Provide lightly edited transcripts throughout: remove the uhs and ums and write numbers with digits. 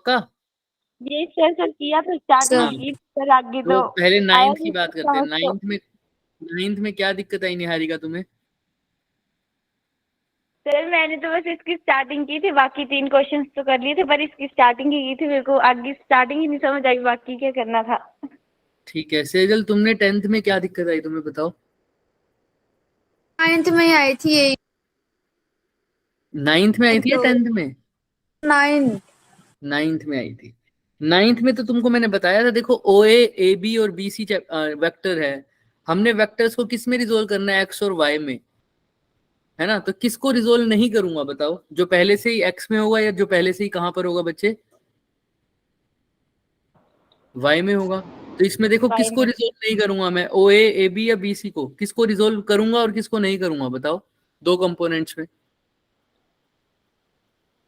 का ये सर किया तो स्टार्टिंग हाँ, की सर, आगे तो तो पहले आया नाइन्थ की नहीं बात करते हैं। समझ तो। नाइन्थ में क्या दिक्कत आई निहारिका तुम्हें? सर मैंने तो बस इसकी स्टार्टिंग की थी, बाकी 3 क्वेश्चंस तो कर लिए थे, पर इसकी स्टार्टिंग ही की थी। मेरे को आगे स्टार्टिंग ही नहीं समझ आई, बाकी क्या करना था। ठीक है सेजल, तुमने 10th में क्या दिक्कत आई तुम्हें बताओ? 9th में आई थी ये। 9th में आई थी या 10th में? 9th 9th में आई थी। 9th में तो तुमको मैंने बताया था, देखो ओ ए बी और बी सी वेक्टर है। हमने वेक्टर्स को किस में रिजोल्व करना है? एक्स और वाई में, है ना? तो किसको रिजोल्व नहीं करूंगा बताओ? जो पहले से ही एक्स में होगा या जो पहले से ही कहां पर होगा बच्चे? वाई में होगा। तो इसमें देखो वाई किसको में। रिजोल्व नहीं करूंगा मैं? ओ ए बी या बी सी को किसको रिजोल्व करूंगा और किसको नहीं करूंगा बताओ? दो कंपोनेंट्स में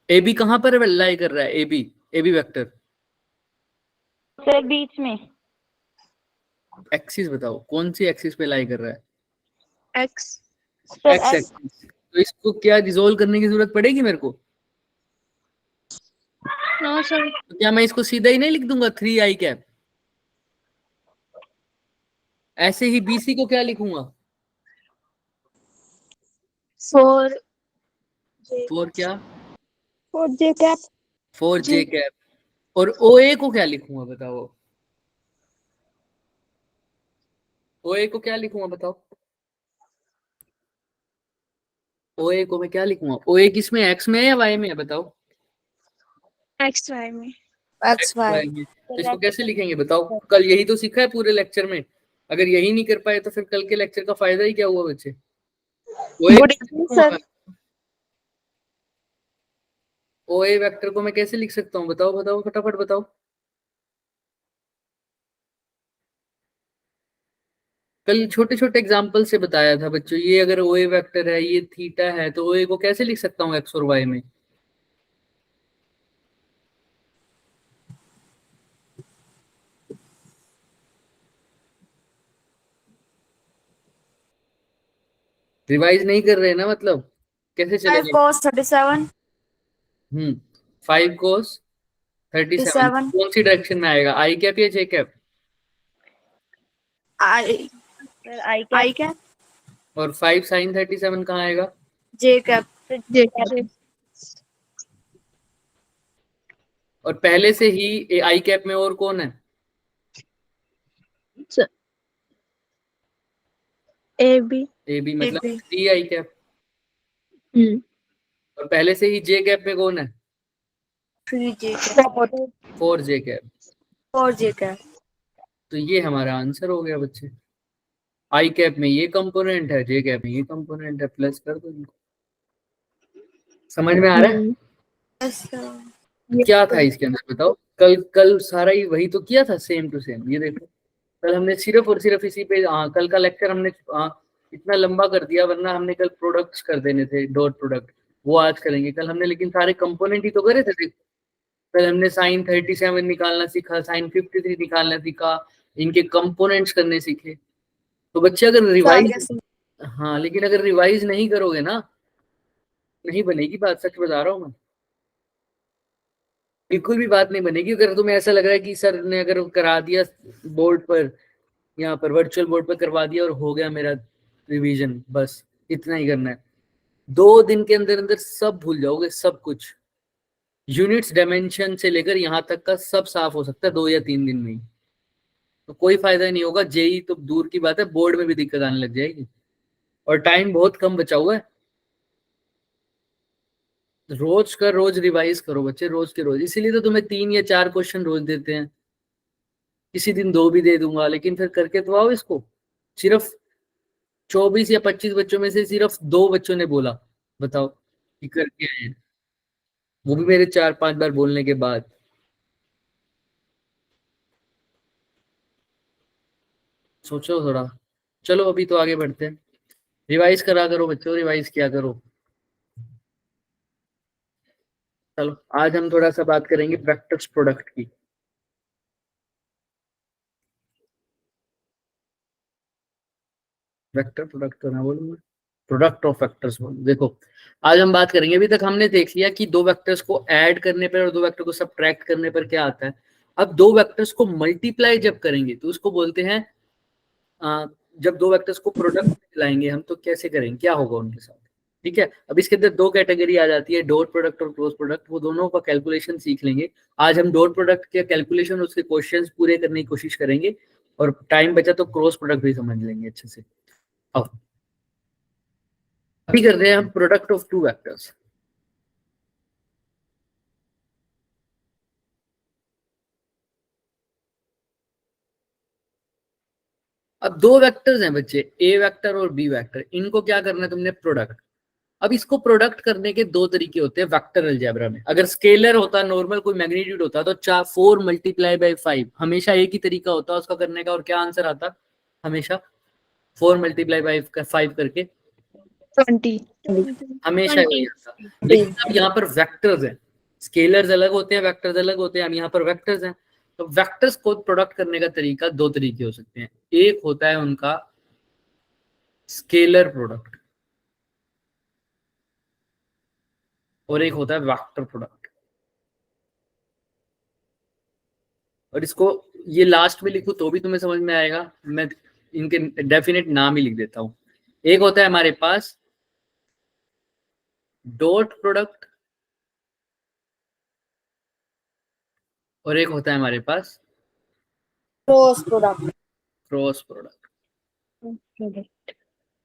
ए बी कहां पर लाई कर रहा है? ए बी वेक्टर सर बीच में। एक्सिस बताओ कौन सी एक्सिस पे लाई कर रहा है? x। Sir x x. Axis. तो इसको क्या रिजोल्व करने की जरूरत पड़ेगी मेरे को? No sir. तो क्या मैं इसको सीधा ही नहीं लिख दूंगा 3 i कैप? ऐसे ही बीसी को क्या लिखूंगा? 4 फोर क्या? 4j cap. 4 j cap. और ओ ए को क्या लिखूंगा बताओ? ओ ए को क्या लिखूंगा बताओ? ओ ए को मैं क्या लिखूंगा? ओ ए किस में, एक्स में है या वाई में है बताओ? xy में। X xy। वाई में। तो इसको कैसे लिखेंगे बताओ? कल यही तो सीखा है पूरे लेक्चर में। अगर यही नहीं कर पाए तो फिर कल के लेक्चर का फायदा ही क्या हुआ बच्चे? ओ ए गुड कैसे इवनिंग लिखूंगा सर। मैं? ओ ए वेक्टर को मैं कैसे लिख सकता हूँ बताओ? बताओ फटाफट बताओ। कल छोटे छोटे एग्जाम्पल से बताया था बच्चों, ये अगर ओ ए वेक्टर है, ये थीटा है, तो ओ ए को कैसे लिख सकता हूँ एक्स और वाई में? रिवाइज नहीं कर रहे ना मतलब? कैसे 5 चलेगा? cos 37। 5 cos 37 37 कौन सी डायरेक्शन में आएगा? आई कैप या j cap? i sir i cap. i cap और 5 sin 37 कहाँ आएगा? j cap. j cap. और पहले से ही आई कैप में और कौन है? a b। ए बी मतलब ab। 3 i cap. और पहले से ही जे कैप में कौन है? 3j cap. 4 j cap. 4j cap. तो ये हमारा आंसर हो गया बच्चे। आई कैप में ये कंपोनेंट है, जे कैप में ये कंपोनेंट है, प्लस कर दो इनको। समझ में आ रहा है? तो क्या था इसके अंदर बताओ? कल कल सारा ही वही तो किया था, सेम टू सेम। ये देखो कल हमने सिर्फ और सिर्फ इसी पे, कल का लेक्चर हमने इतना लंबा कर दिया, वरना हमने कल प्रोडक्ट्स कर देने थे, डॉट प्रोडक्ट। वो आज करेंगे कल हमने, लेकिन सारे कंपोनेंट ही तो करे थे। कल हमने sin 37 निकालना सीखा, sin 53 निकालना सीखा, इनके कंपोनेंट्स करने सीखे। तो बच्चे अगर रिवाइज, हाँ लेकिन अगर रिवाइज नहीं करोगे ना, नहीं बनेगी बात, सच बता रहा हूँ मैं। बिल्कुल भी बात नहीं बनेगी। अगर तुम्हें ऐसा लग रहा है कि सर ने अगर करा दिया बोर्ड पर, यहाँ पर वर्चुअल बोर्ड पर करवा दिया और हो गया मेरा रिवीजन, बस इतना ही करना है, 2 दिन के अंदर अंदर सब भूल जाओगे, सब कुछ। यूनिट्स डायमेंशन से लेकर यहाँ तक का सब साफ हो सकता है 2 या 3 दिन में ही। तो कोई फायदा नहीं होगा। जेई तो दूर की बात है, बोर्ड में भी दिक्कत आने लग जाएगी। और टाइम बहुत कम बचा हुआ है। रोज का रोज रिवाइज करो बच्चे, रोज के रोज। इसीलिए तो तुम्हें 3 या 4 क्वेश्चन रोज देते हैं। किसी दिन 2 भी दे दूंगा, लेकिन फिर करके तो आओ इसको। सिर्फ 24 या 25 बच्चों में से सिर्फ 2 बच्चों ने बोला, बताओ कि करके आए हैं। वो भी मेरे 4-5 बार बोलने के बाद। सोचो थोड़ा। चलो अभी तो आगे बढ़ते हैं। रिवाइज करा करो बच्चों, रिवाइज किया करो। चलो आज हम थोड़ा सा बात करेंगे वेक्टर्स प्रोडक्ट की। वेक्टर प्रोडक्ट तो ना बोलूंगा। प्रोडक्ट ऑफ वेक्टर्स बोलो। देखो आज हम बात करेंगे, अभी तक हमने देख लिया कि दो वेक्टर्स को ऐड करने पर और दो वेक्टर को सब्ट्रैक्ट करने पर क्या आता है। अब दो वेक्टर्स को मल्टीप्लाई जब करेंगे तो उसको बोलते हैं जब दो वेक्टर्स को प्रोडक्ट लाएंगे हम तो कैसे करेंगे, क्या होगा उनके साथ। ठीक है, अब इसके अंदर दो कैटेगरी आ जाती है, डॉट प्रोडक्ट और क्रॉस प्रोडक्ट। वो दोनों का कैलकुलेशन सीख लेंगे। आज हम डॉट प्रोडक्ट के कैलकुलेशन, उसके क्वेश्चंस पूरे करने की कोशिश करेंगे, और टाइम बचा तो क्रॉस प्रोडक्ट भी समझ लेंगे अच्छे से। अब अभी कर रहे हैं हम प्रोडक्ट ऑफ टू वेक्टर्स। अब दो वेक्टर्स हैं बच्चे, ए वेक्टर और बी वेक्टर, इनको क्या करना है तुमने, प्रोडक्ट। अब इसको प्रोडक्ट करने के दो तरीके होते हैं वेक्टर अलजेब्रा में। अगर स्केलर होता, नॉर्मल कोई मैग्नीट्यूड होता, तो 4 मल्टीप्लाई बाई 5 हमेशा एक ही तरीका होता उसका करने का, और क्या आंसर आता हमेशा 4 मल्टीप्लाई बाई 5 करके 20 हमेशा वही आता। लेकिन अब यहाँ पर वेक्टर्स हैं, स्केलर्स अलग होते हैं, वेक्टर्स अलग होते हैं, अब यहाँ पर वेक्टर्स हैं। तो वेक्टर्स को प्रोडक्ट करने का तरीका दो तरीके हो सकते हैं। एक होता है उनका स्केलर प्रोडक्ट और एक होता है वेक्टर प्रोडक्ट। और इसको ये लास्ट में लिखूं तो भी तुम्हें समझ में आएगा, मैं इनके डेफिनेट नाम ही लिख देता हूं। एक होता है हमारे पास डॉट प्रोडक्ट और एक होता है हमारे पास क्रॉस प्रोडक्ट। Cross product.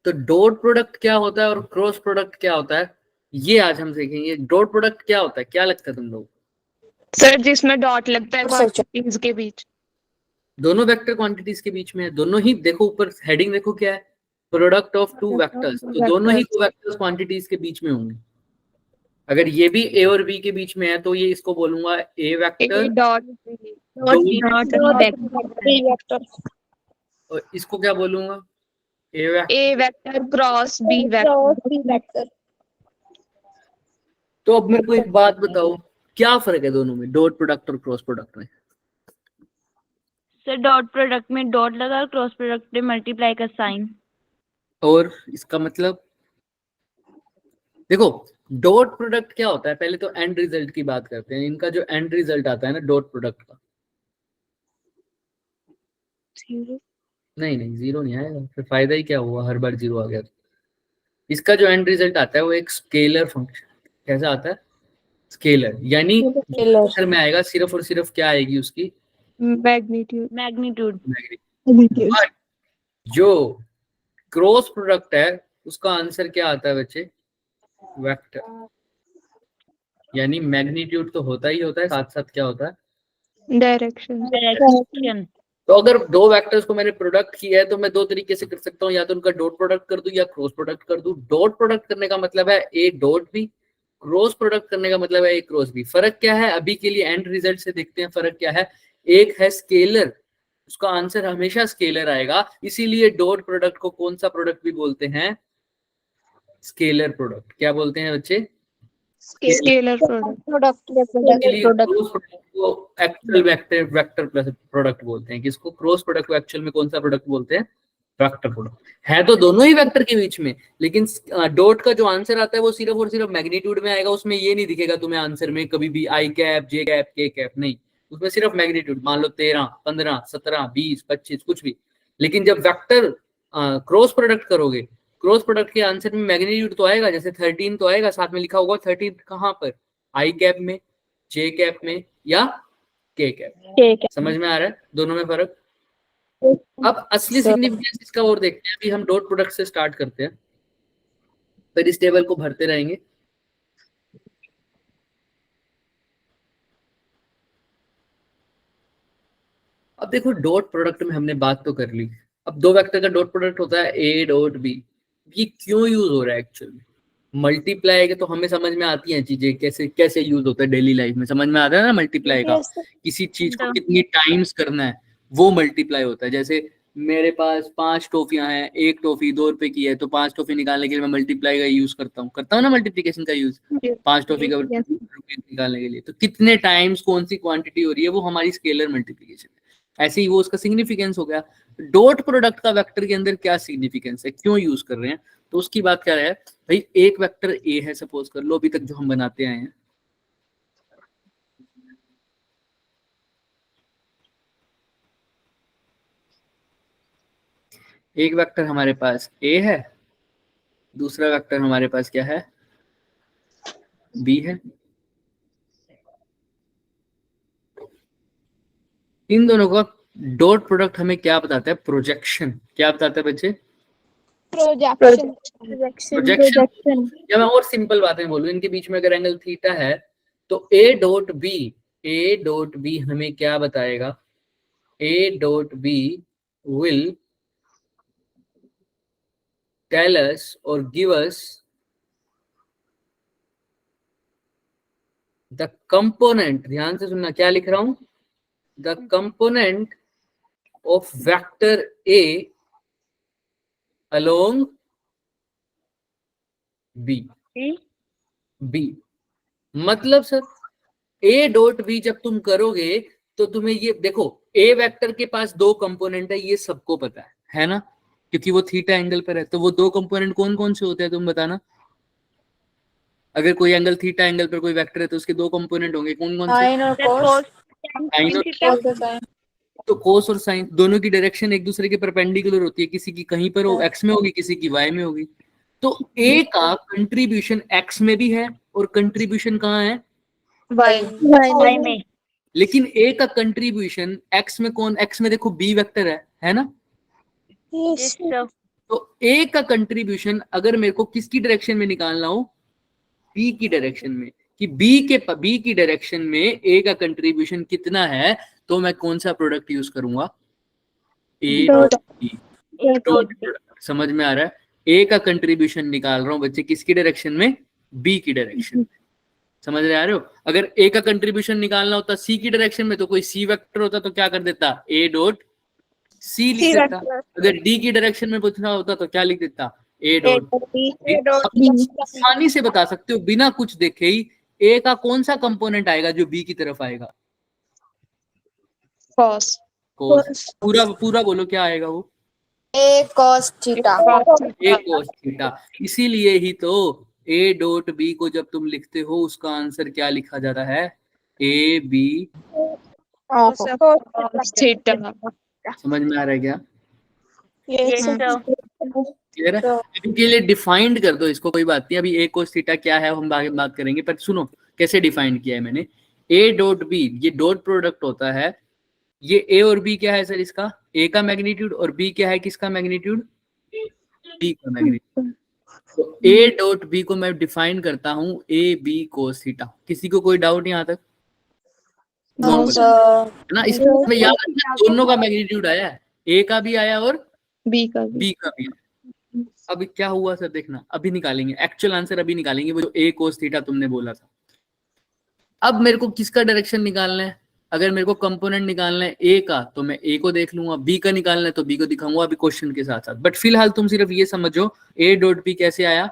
तो डॉट प्रोडक्ट क्या होता है और क्रॉस प्रोडक्ट क्या होता है, ये आज हम सीखेंगे। डॉट प्रोडक्ट क्या होता है, क्या लगता है तुम लोग? सर जिसमें डॉट लगता है क्वांटिटीज के बीच। दोनों वेक्टर क्वांटिटीज के बीच में है, दोनों ही। देखो ऊपर हेडिंग देखो क्या है, प्रोडक्ट ऑफ टू वेक्टर्स, तो दोनों ही वेक्टर्स क्वांटिटीज के बीच में होंगे। अगर ये भी ए और बी के बीच में है तो ये इसको बोलूंगा ए वेक्टर डॉट बी वेक्टर। और इसको क्या बोलूंगा, ए वेक्टर क्रॉस बी वेक्टर। तो अब मेरे को एक बात बताओ, क्या फर्क है दोनों में, डॉट प्रोडक्ट और क्रॉस प्रोडक्ट में? सर डॉट प्रोडक्ट में डॉट लगा, क्रॉस प्रोडक्ट में मल्टीप्लाई का साइन। और इसका मतलब देखो, डॉट प्रोडक्ट क्या होता है, पहले तो एंड रिजल्ट की बात करते हैं। इनका जो एंड रिजल्ट आता है ना डॉट प्रोडक्ट का, नहीं जीरो नहीं आएगा, फिर फायदा ही क्या हुआ, हर बार जीरो आ गया। इसका जो एंड रिजल्ट आता है वो एक स्केलर फंक्शन। कैसा आता है, स्केलर, यानी आंसर में आएगा सिर्फ और सिर्फ क्या आएगी उसकी, मैग्नीट्यूड। जो क्रॉस प्रोडक्ट है उसका आंसर क्या आता है बच्चे, वेक्टर, यानी मैग्नीट्यूड तो होता ही होता है, साथ साथ क्या होता है, डायरेक्शन। तो अगर दो वेक्टर्स को मैंने प्रोडक्ट किया है तो मैं दो तरीके से कर सकता हूँ, या तो उनका डॉट प्रोडक्ट कर दूं या क्रॉस प्रोडक्ट कर दूं। डॉट प्रोडक्ट करने का मतलब है A dot B, cross product करने का मतलब है ए क्रॉस बी। फर्क क्या है, अभी के लिए एंड रिजल्ट से देखते हैं फर्क क्या है। एक है स्केलर, उसका आंसर हमेशा स्केलर आएगा, इसीलिए डॉट प्रोडक्ट को कौन सा प्रोडक्ट भी बोलते हैं, स्केलर प्रोडक्ट। क्या बोलते हैं बच्चे, स्केलर प्रोडक्ट। को एक्चुअल वेक्टर प्लस प्रोडक्ट बोलते हैं। किसको, क्रॉस प्रोडक्ट को एक्चुअल में कौन सा प्रोडक्ट बोलते हैं, वेक्टर प्रोडक्ट। है तो दोनों ही वेक्टर के बीच में, लेकिन डॉट का जो आंसर आता है वो सिर्फ और सिर्फ मैग्नीट्यूड में आएगा। उसमें ये नहीं दिखेगा तुम्हें आंसर में कभी भी आई cap, J cap, K cap, नहीं, उसमें सिर्फ मैग्नीट्यूड। मान लो 13, 15, 17, 20, 25 कुछ भी। लेकिन जब वेक्टर क्रॉस प्रोडक्ट करोगे, क्रॉस प्रोडक्ट के आंसर में मैग्नीट्यूड तो आएगा, जैसे 13 तो आएगा, साथ में लिखा होगा 13 कहाँ पर, आई कैप में, जे कैप में या के कैप। समझ में आ रहा है दोनों में फर्क? अब असली सिग्निफिकेंस इसका और देखते हैं। अभी हम डॉट प्रोडक्ट से स्टार्ट करते हैं, फिर इस टेबल को भरते रहेंगे। अब देखो डॉट प्रोडक्ट में हमने बात तो कर ली। अब दो वेक्टर का डॉट प्रोडक्ट होता है ए डॉट बी। ये क्यों यूज हो रहा है एक्चुअली, मल्टीप्लाई के तो हमें समझ में आती हैं चीजें, कैसे कैसे यूज होता है डेली लाइफ में, समझ में आता है ना मल्टीप्लाई का। किसी चीज को कितनी टाइम्स करना है वो मल्टीप्लाई होता है। जैसे मेरे पास 5 टॉफियां हैं, एक टॉफी 2 रुपए की है, तो 5 टॉफी निकालने के लिए मैं मल्टीप्लाई का यूज करता हूँ ना, मल्टीप्लिकेशन का यूज 5 टॉफी का रुपए निकालने के लिए। तो कितने टाइम्स कौन सी क्वांटिटी हो रही है वो हमारी स्केलर मल्टीप्लिकेशन है। ऐसे ही वो उसका सिग्निफिकेंस हो गया। डॉट प्रोडक्ट का वेक्टर के अंदर क्या सिग्निफिकेंस है, क्यों यूज कर रहे हैं, तो उसकी बात क्या है भाई। एक वेक्टर ए है सपोज कर लो, अभी तक जो हम बनाते आए हैं, एक वेक्टर हमारे पास ए है, दूसरा वेक्टर हमारे पास क्या है, बी है। इन दोनों का डॉट प्रोडक्ट हमें क्या बताता है, प्रोजेक्शन। क्या बताता है बच्चे, प्रोजेक्शन। प्रोजेक्शन। या मैं और सिंपल बातें बोलूं, इनके बीच में अगर एंगल थीटा है तो ए डॉट बी हमें क्या बताएगा, A dot B will tell us और गिव अस द कंपोनेंट, ध्यान से सुनना क्या लिख रहा हूं, the component of vector A along B. B मतलब सर ए डॉट बी जब तुम करोगे तो तुम्हें ये देखो, ए वेक्टर के पास दो कंपोनेंट है, ये सबको पता है ना, क्योंकि वो थीटा एंगल पर है। तो वो दो कंपोनेंट कौन कौन से होते हैं तुम बताना। अगर कोई एंगल थीटा एंगल पर कोई वेक्टर है तो उसके दो कंपोनेंट होंगे, कौन कौन से, साइन और कोस। साइन और, तो कोस और साइन दोनों की डायरेक्शन एक दूसरे के परपेंडिकुलर होती है, किसी की कहीं पर हो एक्स में होगी, किसी की वाई में होगी। तो ए का कंट्रीब्यूशन एक्स में भी है और कंट्रीब्यूशन कहाँ है, वाई में। लेकिन ए का कंट्रीब्यूशन एक्स में कौन, एक्स में देखो बी वेक्टर है ना। तो ए का कंट्रीब्यूशन अगर मेरे को किसकी डायरेक्शन में निकालना हो, बी की डायरेक्शन में, कि बी की डायरेक्शन में ए का कंट्रीब्यूशन कितना है, तो मैं कौन सा प्रोडक्ट यूज करूंगा, ए डॉट बी। समझ में आ रहा है, ए का कंट्रीब्यूशन निकाल रहा हूं बच्चे किसकी डायरेक्शन में, बी की डायरेक्शन में। समझ रहे आ रहे हो। अगर ए का कंट्रीब्यूशन निकालना होता सी की डायरेक्शन में तो कोई सी वेक्टर होता तो क्या कर देता, ए डॉट सी लिख देता। अगर डी की डायरेक्शन में पूछना होता तो क्या लिख देता, ए डॉट बी। आसानी से बता सकते हो बिना कुछ देखे ही ए का कौन सा कंपोनेंट आएगा जो बी की तरफ आएगा, cos पूरा पूरा बोलो क्या आएगा वो, ए कॉस थीटा। ए कोस थीटा। इसीलिए ही तो ए डॉट बी को जब तुम लिखते हो उसका आंसर क्या लिखा जाता है, ए बी। cos theta। समझ में आ रहा है क्या, Yes, sir. क्लियर है। इनके लिए डिफाइंड कर दो इसको, कोई बात नहीं, अभी ए कोस थीटा क्या है हम आगे बात करेंगे, पर सुनो कैसे डिफाइंड किया है मैंने। ए डॉट बी ये डॉट प्रोडक्ट होता है, ये ए और बी क्या है सर, इसका ए का मैग्नीट्यूड, और बी क्या है किसका मैग्नीट्यूड, बी का मैग्नीट्यूड। तो ए डॉट बी को मैं डिफाइन करता हूं ए बी कोस थीटा। किसी को कोई डाउट यहाँ तक, है ना। इसमें याद रखना दोनों का मैग्नीट्यूड आया है, ए का भी आया और b का बी का भी। अब क्या हुआ सर, देखना अभी निकालेंगे एक्चुअल आंसर, अभी निकालेंगे वो जो ए कोस थीटा तुमने बोला था। अब मेरे को किसका डायरेक्शन निकालना है, अगर मेरे को कंपोनेंट निकालना है ए का तो मैं ए को देख लूंगा, बी का निकालना है तो बी को दिखाऊंगा अभी क्वेश्चन के साथ साथ। बट फिलहाल तुम सिर्फ ये समझो ए डॉट बी कैसे आया,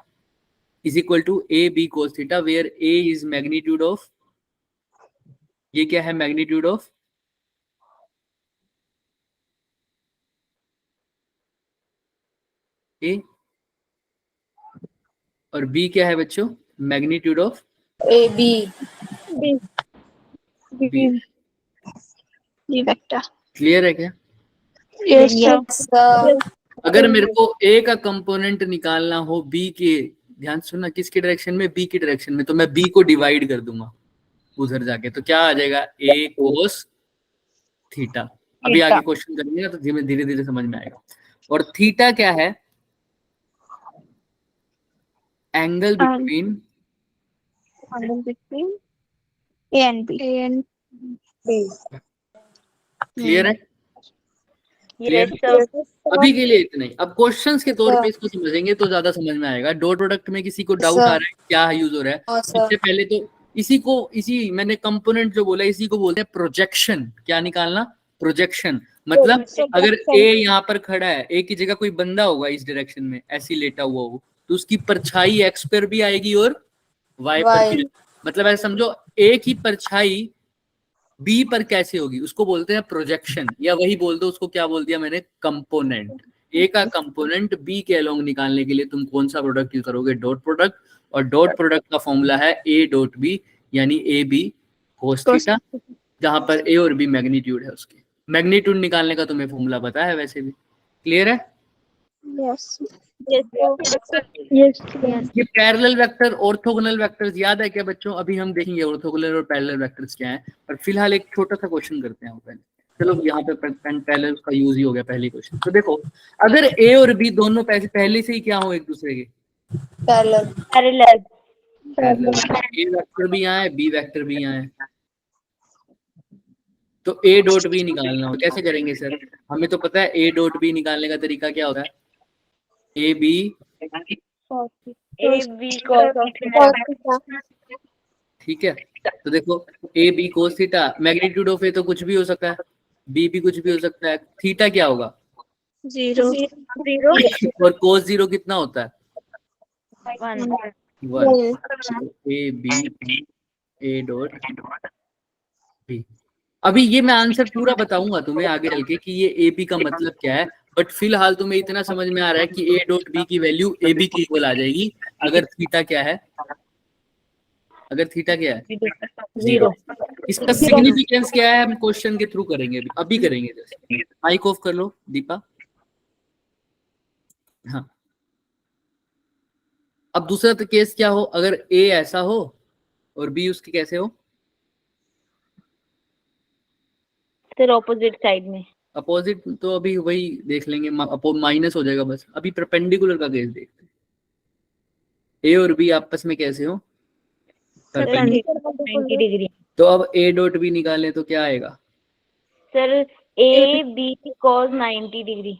is equal to A B cos theta, where A is magnitude of, ये क्या है मैग्नीट्यूड ऑफ ए, और बी क्या है बच्चों, magnitude of A B. B. Vector. Clear है क्या। Yes sir. अगर मेरे को ए का कंपोनेंट निकालना हो बी के, ध्यान सुनना किसकी डायरेक्शन में, बी की डायरेक्शन में, तो मैं बी को डिवाइड कर दूंगा उधर जाके, तो क्या आ जाएगा ए कोस थीटा। अभी आगे क्वेश्चन करेंगे ना तो धीरे धीरे समझ में आएगा। और थीटा क्या है, angle between A and B. Clear है। Yes, sir. अभी के लिए इतना ही, अब क्वेश्चंस के तौर पे इसको समझेंगे तो ज्यादा समझ में आएगा। डॉट प्रोडक्ट में किसी को डाउट आ रहा है क्या यूज हो रहा है, इससे पहले तो इसी मैंने कंपोनेंट जो बोला इसी को बोलते हैं प्रोजेक्शन। क्या निकालना, प्रोजेक्शन। मतलब अगर ए यहाँ पर खड़ा है, ए की जगह कोई बंदा होगा इस डायरेक्शन में ऐसी लेटा हुआ हो, तो उसकी परछाई एक्स पर भी आएगी और वाई पर भी। मतलब ऐसा समझो ए की परछाई बी पर कैसे होगी उसको बोलते हैं प्रोजेक्शन, या वही बोल दो उसको, क्या बोल दिया मैंने, कंपोनेंट। ए का कंपोनेंट बी के अलोंग निकालने के लिए तुम कौन सा प्रोडक्ट यूज करोगे, डॉट प्रोडक्ट। और डॉट प्रोडक्ट का फॉर्मूला है ए डॉट बी, यानी ए बी कोस थीटा, जहां पर ए और बी मैग्नीट्यूड है उसके। मैग्नीट्यूड निकालने का तुम्हें फॉर्मूला पता है वैसे भी, क्लियर है? Yes. Yes. ये पैरेलल वेक्टर, ऑर्थोगोनल वेक्टर्स याद है क्या बच्चों? अभी हम देखेंगे ऑर्थोगोनल और पैरेलल वेक्टर्स क्या है, पर फिलहाल एक छोटा सा क्वेश्चन करते हैं पहले। चलो यहाँ पे पैरेलल का यूज ही हो गया पहले क्वेश्चन। तो देखो, अगर ए और बी दोनों पहले से ही क्या हो एक दूसरे के, Parallel. पैरेलल। ए वेक्टर भी यहाँ है, बी वेक्टर भी यहाँ है, तो ए डॉट बी निकालना हो, कैसे करेंगे सर? हमें तो पता है ए डॉट बी निकालने का तरीका क्या होता है, a B, a b cos ठीक है। तो देखो a B cos theta, magnitude of a तो कुछ भी हो सकता है, बी भी कुछ भी हो सकता है, थीटा क्या होगा, 0. और कोस जीरो कितना होता है, 1। 1। A B A dot B. अभी ये मैं आंसर पूरा बताऊंगा तुम्हें आगे चल के कि ये ए बी का मतलब क्या है, बट फिलहाल तुम्हें इतना समझ में आ रहा है कि ए डॉट बी की वैल्यू ए बी की इक्वल आ जाएगी अगर थीटा क्या है, अगर थीटा क्या है, 0। इसका सिग्निफिकेंस क्या है हम क्वेश्चन के थ्रू करेंगे, अभी करेंगे। जैसे माइक ऑफ कर लो दीपा। हाँ, अब दूसरा तो केस क्या हो, अगर ए ऐसा हो और बी उसके कैसे हो, फिर ऑपोजिट साइड में। अपोजिट तो अभी वही देख लेंगे, माइनस हो जाएगा बस। अभी परपेंडिकुलर का केस देखते हैं, ए और बी आपस में कैसे हो, 90 डिग्री। तो अब ए डॉट बी निकालें तो क्या आएगा sir a b cos 90 degree,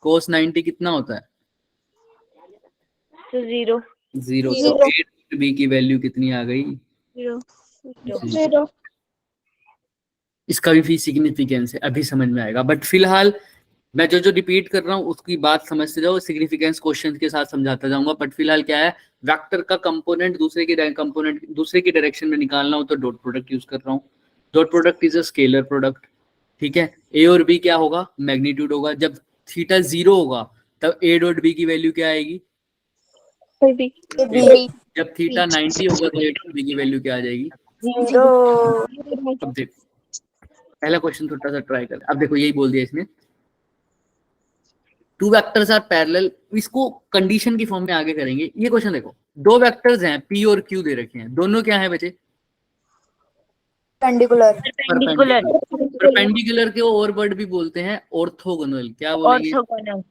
cos 90 कितना होता है, तो 0। 0। तो ए डॉट बी की वैल्यू कितनी आ गई, 0. इसका भी सिग्निफिकेंस है, अभी समझ में आएगा। बट फिलहाल मैं जो रिपीट कर रहा हूँ उसकी बात समझते जाओ, सिग्निफिकेंस क्वेश्चन के साथ समझाता जाऊंगा। बट फिलहाल क्या है, वेक्टर का कंपोनेंट दूसरे की डायरेक्शन में निकालना हो तो डॉट प्रोडक्ट यूज कर रहा हूँ। Dot product is a scalar product, ठीक है। ए और बी क्या होगा, मैग्नीट्यूड होगा। जब थीटा 0 होगा तब ए डॉट बी की वैल्यू क्या आएगी, जब थीटा 90 होगा तो ए डॉट बी की वैल्यू क्या आ जाएगी, 0. अब देखो पहला क्वेश्चन थोड़ा सा ट्राई कर। अब देखो यही बोल दिया इसने, टू वेक्टर्स आर पैरेलल, इसको कंडीशन की फॉर्म में आगे करेंगे। ये क्वेश्चन देखो, दो वेक्टर्स हैं पी और क्यू दे रखे हैं, दोनों क्या है बच्चे, Perpendicular. परपेंडिकुलर के और वर्ड भी बोलते हैं ऑर्थोगोनल, क्या बोलेंगे, Orthogonal.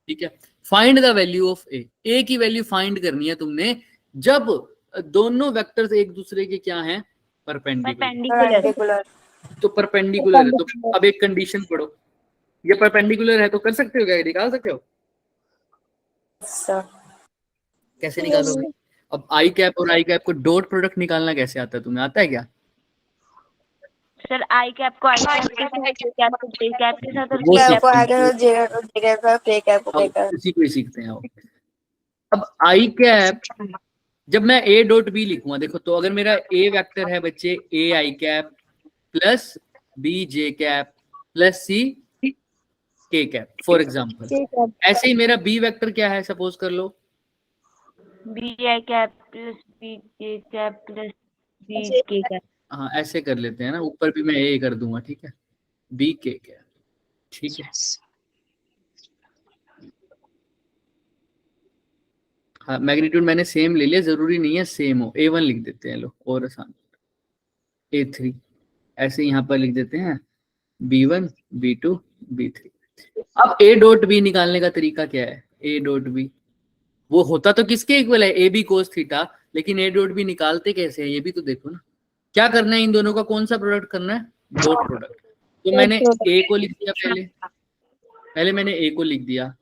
ठीक है। फाइंड द वैल्यू ऑफ ए की वैल्यू फाइंड करनी है तुमने जब दोनों वेक्टर्स एक दूसरे के क्या हैं, परपेंडिकुलर। Perpendicular. तो परपेंडिकुलर है तो अब एक कंडीशन पढ़ो, ये परपेंडिकुलर है तो कर सकते हो क्या, निकाल सकते हो, Sir. कैसे निकालोगे? अब आई कैप और आई कैप को डॉट प्रोडक्ट निकालना कैसे आता है, तुम्हें आता है क्या? सर आई कैप को आई कैप के साथ, जे कैप के साथ, और वो K Cap कैप को आगे J cap को K cap को K हम cap. इसी को ही सीखते हैं। अब आई कैप जब मैं ए डॉट बी लिखूंगा, देखो तो अगर मेरा ए वेक्टर है बच्चे a i cap plus b j cap plus c k cap for example, ऐसे ही मेरा बी वेक्टर क्या है, सपोज कर लो b i cap plus b j cap plus b k cap. हाँ ऐसे कर लेते हैं ना, ऊपर भी मैं ए कर दूंगा, ठीक है, बी के कैप, ठीक है। हाँ मैग्नीट्यूड मैंने सेम ले लिया, जरूरी नहीं है सेम हो, A1 लिख देते हैं, लो और आसान, A3 ऐसे यहाँ पर लिख देते हैं, B1 B2 B3। अब A डॉट बी निकालने का तरीका क्या है, A डॉट बी वो होता तो किसके इक्वल है, ए बी कोस थीटा, लेकिन A डॉट बी निकालते कैसे हैं ये भी तो देखो ना। क्या करना है, इन दोनों का कौन सा प्रोडक्ट करना है, डॉट प्रोडक्ट। तो मैंने A को लिख दिया, पहले मैंने A को लिख दिया,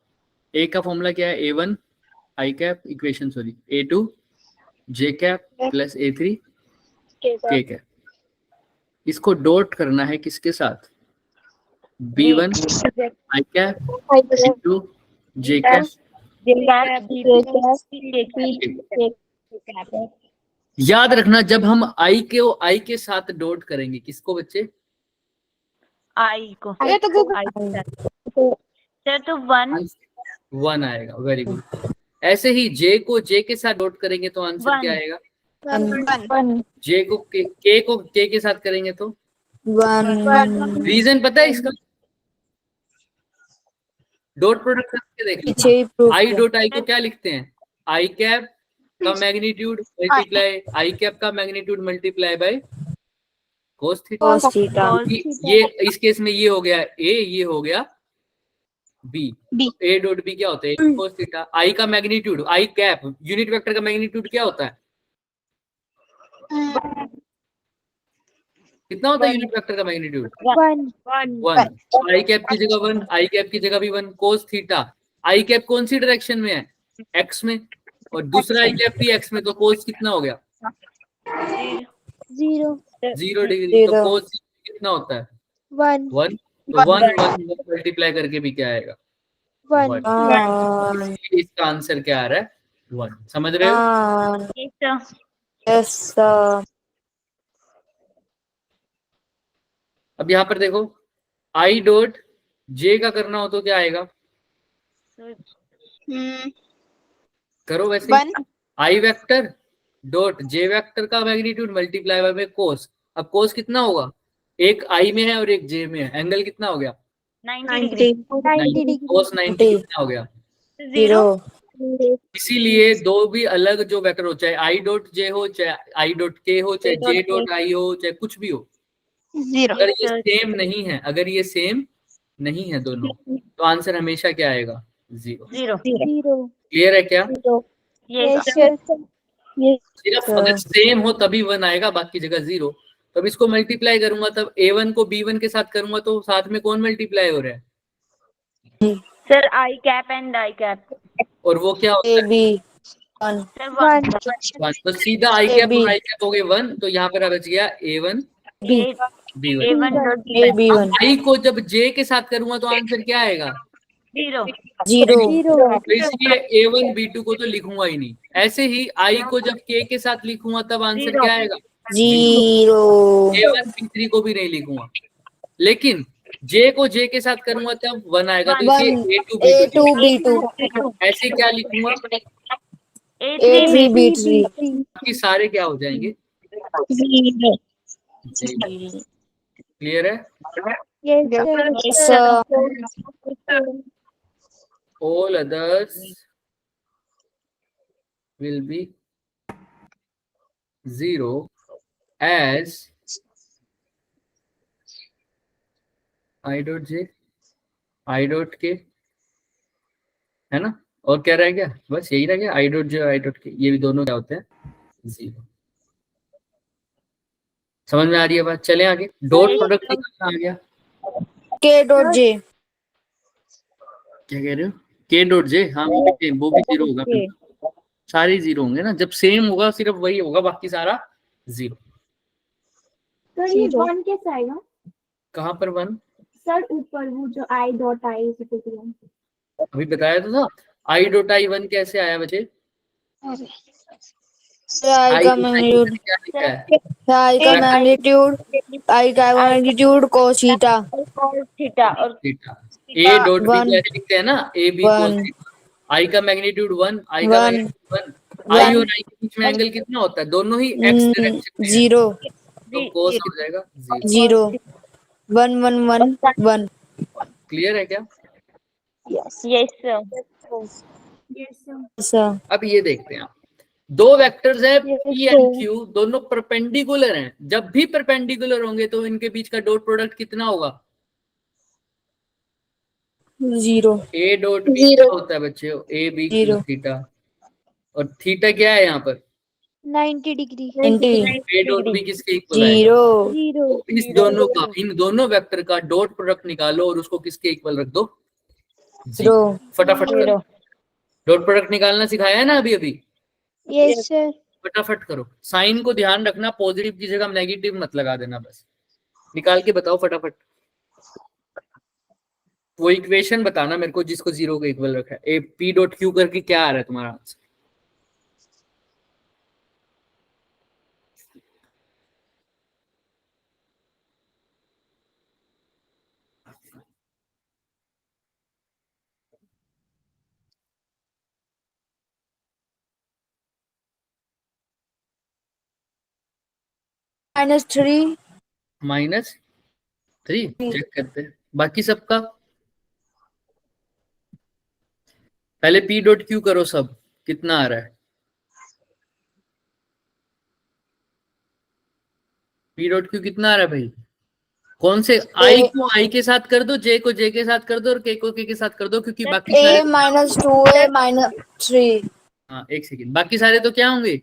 A का फॉर्मूला क्या है, A1 आई कैप इक्वेशन सॉरी A2 जे कैप प्लस A3 के कैप। इसको डॉट करना है किसके साथ, B1 आई कैप B2 जे कैप, याद रखना जब हम आई के साथ डॉट करेंगे, किसको बच्चे? आई को ये तो गूगल आई के साथ। सर तो 1 1 आएगा, वेरी गुड। ऐसे ही जे को जे के साथ डॉट करेंगे तो आंसर 1 क्या आएगा? 1 जे को के के साथ करेंगे तो 1 रीजन पता है इसका? डॉट प्रोडक्ट करके देख पीछे ही प्रूफ आई डॉट आई को क्या लिखते हैं? आई कैप का मैग्नीट्यूड मल्टीप्लाई आई कैप का magnitude multiply by cos theta. cos theta ये इस केस में ये हो गया ए, ये हो गया बी। ए डॉट बी क्या होता है? कोस थीटा। आई का magnitude, i cap unit vector का मैग्नीट्यूड क्या होता है? कितना होता है यूनिट वेक्टर का मैग्नीट्यूड? 1। आई कैप की जगह 1, आई कैप की जगह भी 1। कोस थीटा, आई कैप कौन सी डायरेक्शन में है? एक्स में, और दूसरा आई कैप भी एक्स में, तो कोस कितना हो गया? 0 डिग्री। तो कोस कितना होता है? 1। तो 1 मल्टीप्लाई करके भी क्या आएगा? 1। इसका आंसर क्या आ रहा है? 1। समझ रहे हो? Yes sir. अब यहाँ पर देखो, आई डॉट जे का करना हो तो क्या आएगा? करो वैसे। आई वेक्टर डॉट जे वेक्टर का मैग्नीट्यूड मल्टीप्लाई बाय कोस। अब कोस कितना होगा? एक आई में है और एक जे में है, एंगल कितना हो गया? 90 डिग्री। कोस 90 कितना हो गया? 0 इसीलिए दो भी अलग जो वेक्टर हो, चाहे आई डॉट जे हो, चाहे आई डॉट के हो, चाहे जे डॉट आई हो, चाहे कुछ भी हो, अगर ये सेम नहीं है, अगर ये सेम नहीं है दोनों, तो आंसर हमेशा क्या आएगा? 0। क्लियर है क्या? सिर्फ अगर सेम हो तभी 1 आएगा, बाकी जगह 0। तब इसको मल्टीप्लाई करूंगा, तब A1 को B1 के साथ करूंगा तो साथ में कौन मल्टीप्लाई हो रहा है? Sir i cap and I cap, और वो क्या होता है? AB 1 तो सीधा आई कैप और आई कैप हो गए 1, तो यहाँ पर बच गया A1 B1। AB1 आई को जब जे के साथ करूंगा तो आंसर क्या आएगा? 0। 0 तो इसलिए A1 B2 को तो लिखूंगा ही नहीं। ऐसे ही आई को जब के साथ लिखूंगा तब आंसर क्या आएगा? 0 A1 B3 को भी नहीं लिखूंगा, लेकिन जे को जे के साथ करूंगा तब 1 आएगा, तो इसे A2 B2 ऐसे क्या लिखूंगा? A3 B3 बाकी सारे क्या हो जाएंगे? क्लियर है? Sir. All others will be 0 as I dot j, I dot k, है ना? और क्या रह गया? बस यही रह गया, I dot j, I dot k। ये भी दोनों क्या होते हैं? 0। समझ में आ रही है बात? चले आगे। डॉट प्रोडक्ट निकालना आ गया। K डॉट J क्या कह रहे हो? के डॉट जे, हाँ वो भी 0 होगा। सारे 0 होंगे ना, जब सेम होगा सिर्फ वही होगा, बाकी सारा 0। सर ये 1 कैसे आएगा? कहाँ पर 1? सर ऊपर वो जो आई डॉट आई अभी बताया तो था। आई डॉट आई 1 कैसे आया बच्चे? I का मैग्नीट्यूड क्या लिखा है? I का मैग्नीट्यूड cos थीटा थीटा और theta. A dot B One. कैसे लिखते हैं ना? A B One. आई का मैग्नीट्यूड 1, आई का One. मैग्नीट्यूड 1। आई और आई के बीच में एंगल कितना होता है? दोनों ही एक्स डायरेक्शन में है, 0 तो कोस हो जाएगा 0 1 1 1 1। क्लियर है क्या? Yes sir. अब ये देखते हैं आप, दो वेक्टर्स है P एंड Q, दोनों परपेंडिकुलर हैं। जब भी परपेंडिकुलर होंगे तो इनके बीच का डॉट प्रोडक्ट कितना होगा? 0 ए डॉट बी क्या होता है बच्चे? A B Zero. थीटा, और थीटा क्या है यहाँ पर? 90 डिग्री 90 ए डॉट बी किसके इक्वल आएगा? 0 तो इस दोनों का, इन दोनों वेक्टर का डॉट प्रोडक्ट निकालो और उसको किसके इक्वल रख दो? 0 फटाफट करो। डॉट प्रोडक्ट निकालना सिखाया है ना अभी अभी? Yes sir. फटाफट करो। साइन को ध्यान रखना, पॉजिटिव की जगह नेगेटिव मत लगा देना, बस निकाल के बताओ फटाफट। वो इक्वेशन बताना मेरे को जिसको 0 का इक्वल रखा है। ए पी डॉट क्यू करके क्या आ रहा है तुम्हारा आंसर? -3 -3 चेक करते हैं बाकी सबका। पहले P डॉट Q करो, सब कितना आ रहा है। P डॉट Q कितना आ रहा है भाई? कौन से I को I के साथ कर दो, J को J के साथ कर दो और K को K के साथ कर दो, क्योंकि बाकी A सारे -2A -3 हाँ एक सेकेंड, बाकी सारे तो क्या होंगे,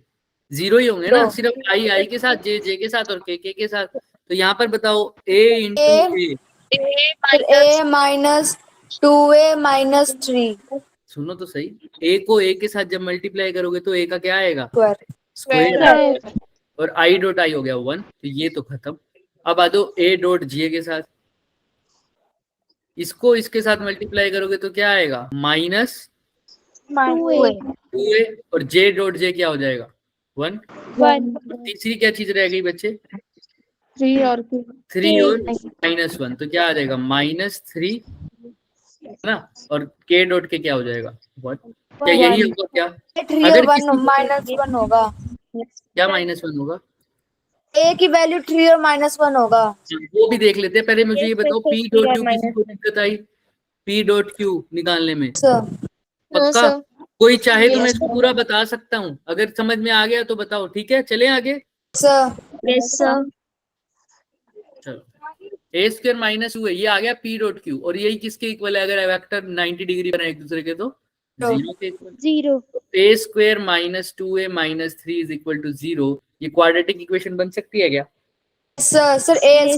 जीरो ही होंगे ना, दो। सिर्फ I के साथ, J के साथ और K के साथ। तो यहाँ पर बताओ A इंटू A, फिर A -2A -3 सुनो तो सही, A को A के साथ जब मल्टीप्लाई करोगे तो A का क्या आएगा, स्क्वायर। स्क्वायर, और I डॉट I हो गया 1, तो ये तो खत्म। अब आ दो A डॉट J के साथ, इसको इसके साथ मल्टीप्लाई करोगे तो क्या आएगा, -2A -2A, और J डॉट J क्या हो जाएगा, 1। 1 तीसरी क्या चीज रह गई बच्चे, 3 और 3 और -1, तो क्या आ जाएगा -3 है ना, और K डॉट के क्या हो जाएगा 1। क्या यही होगा क्या, 3 अगर और किसी -1 होगा। क्या -1 होगा, A की वैल्यू 3 और -1 होगा। वो भी देख लेते हैं। पहले मुझे ये बताओ P डॉट Q किसी को दिक्कत आई, P डॉट Q निकालने में, पक्का? कोई चाहे तो मैं इसको पूरा बता सकता हूँ, अगर समझ में आ गया तो बताओ, ठीक है चले आगे। यस सर चलो A² -2 है, ये आ गया P डॉट Q, और यही किसके इक्वल है, अगर वेक्टर 90 डिग्री बना एक दूसरे के तो 0 के equal. 0 A² -2A -3 is equal to 0, ये क्वाड्रेटिक इक्वेशन बन सकती है क्या? Sir A²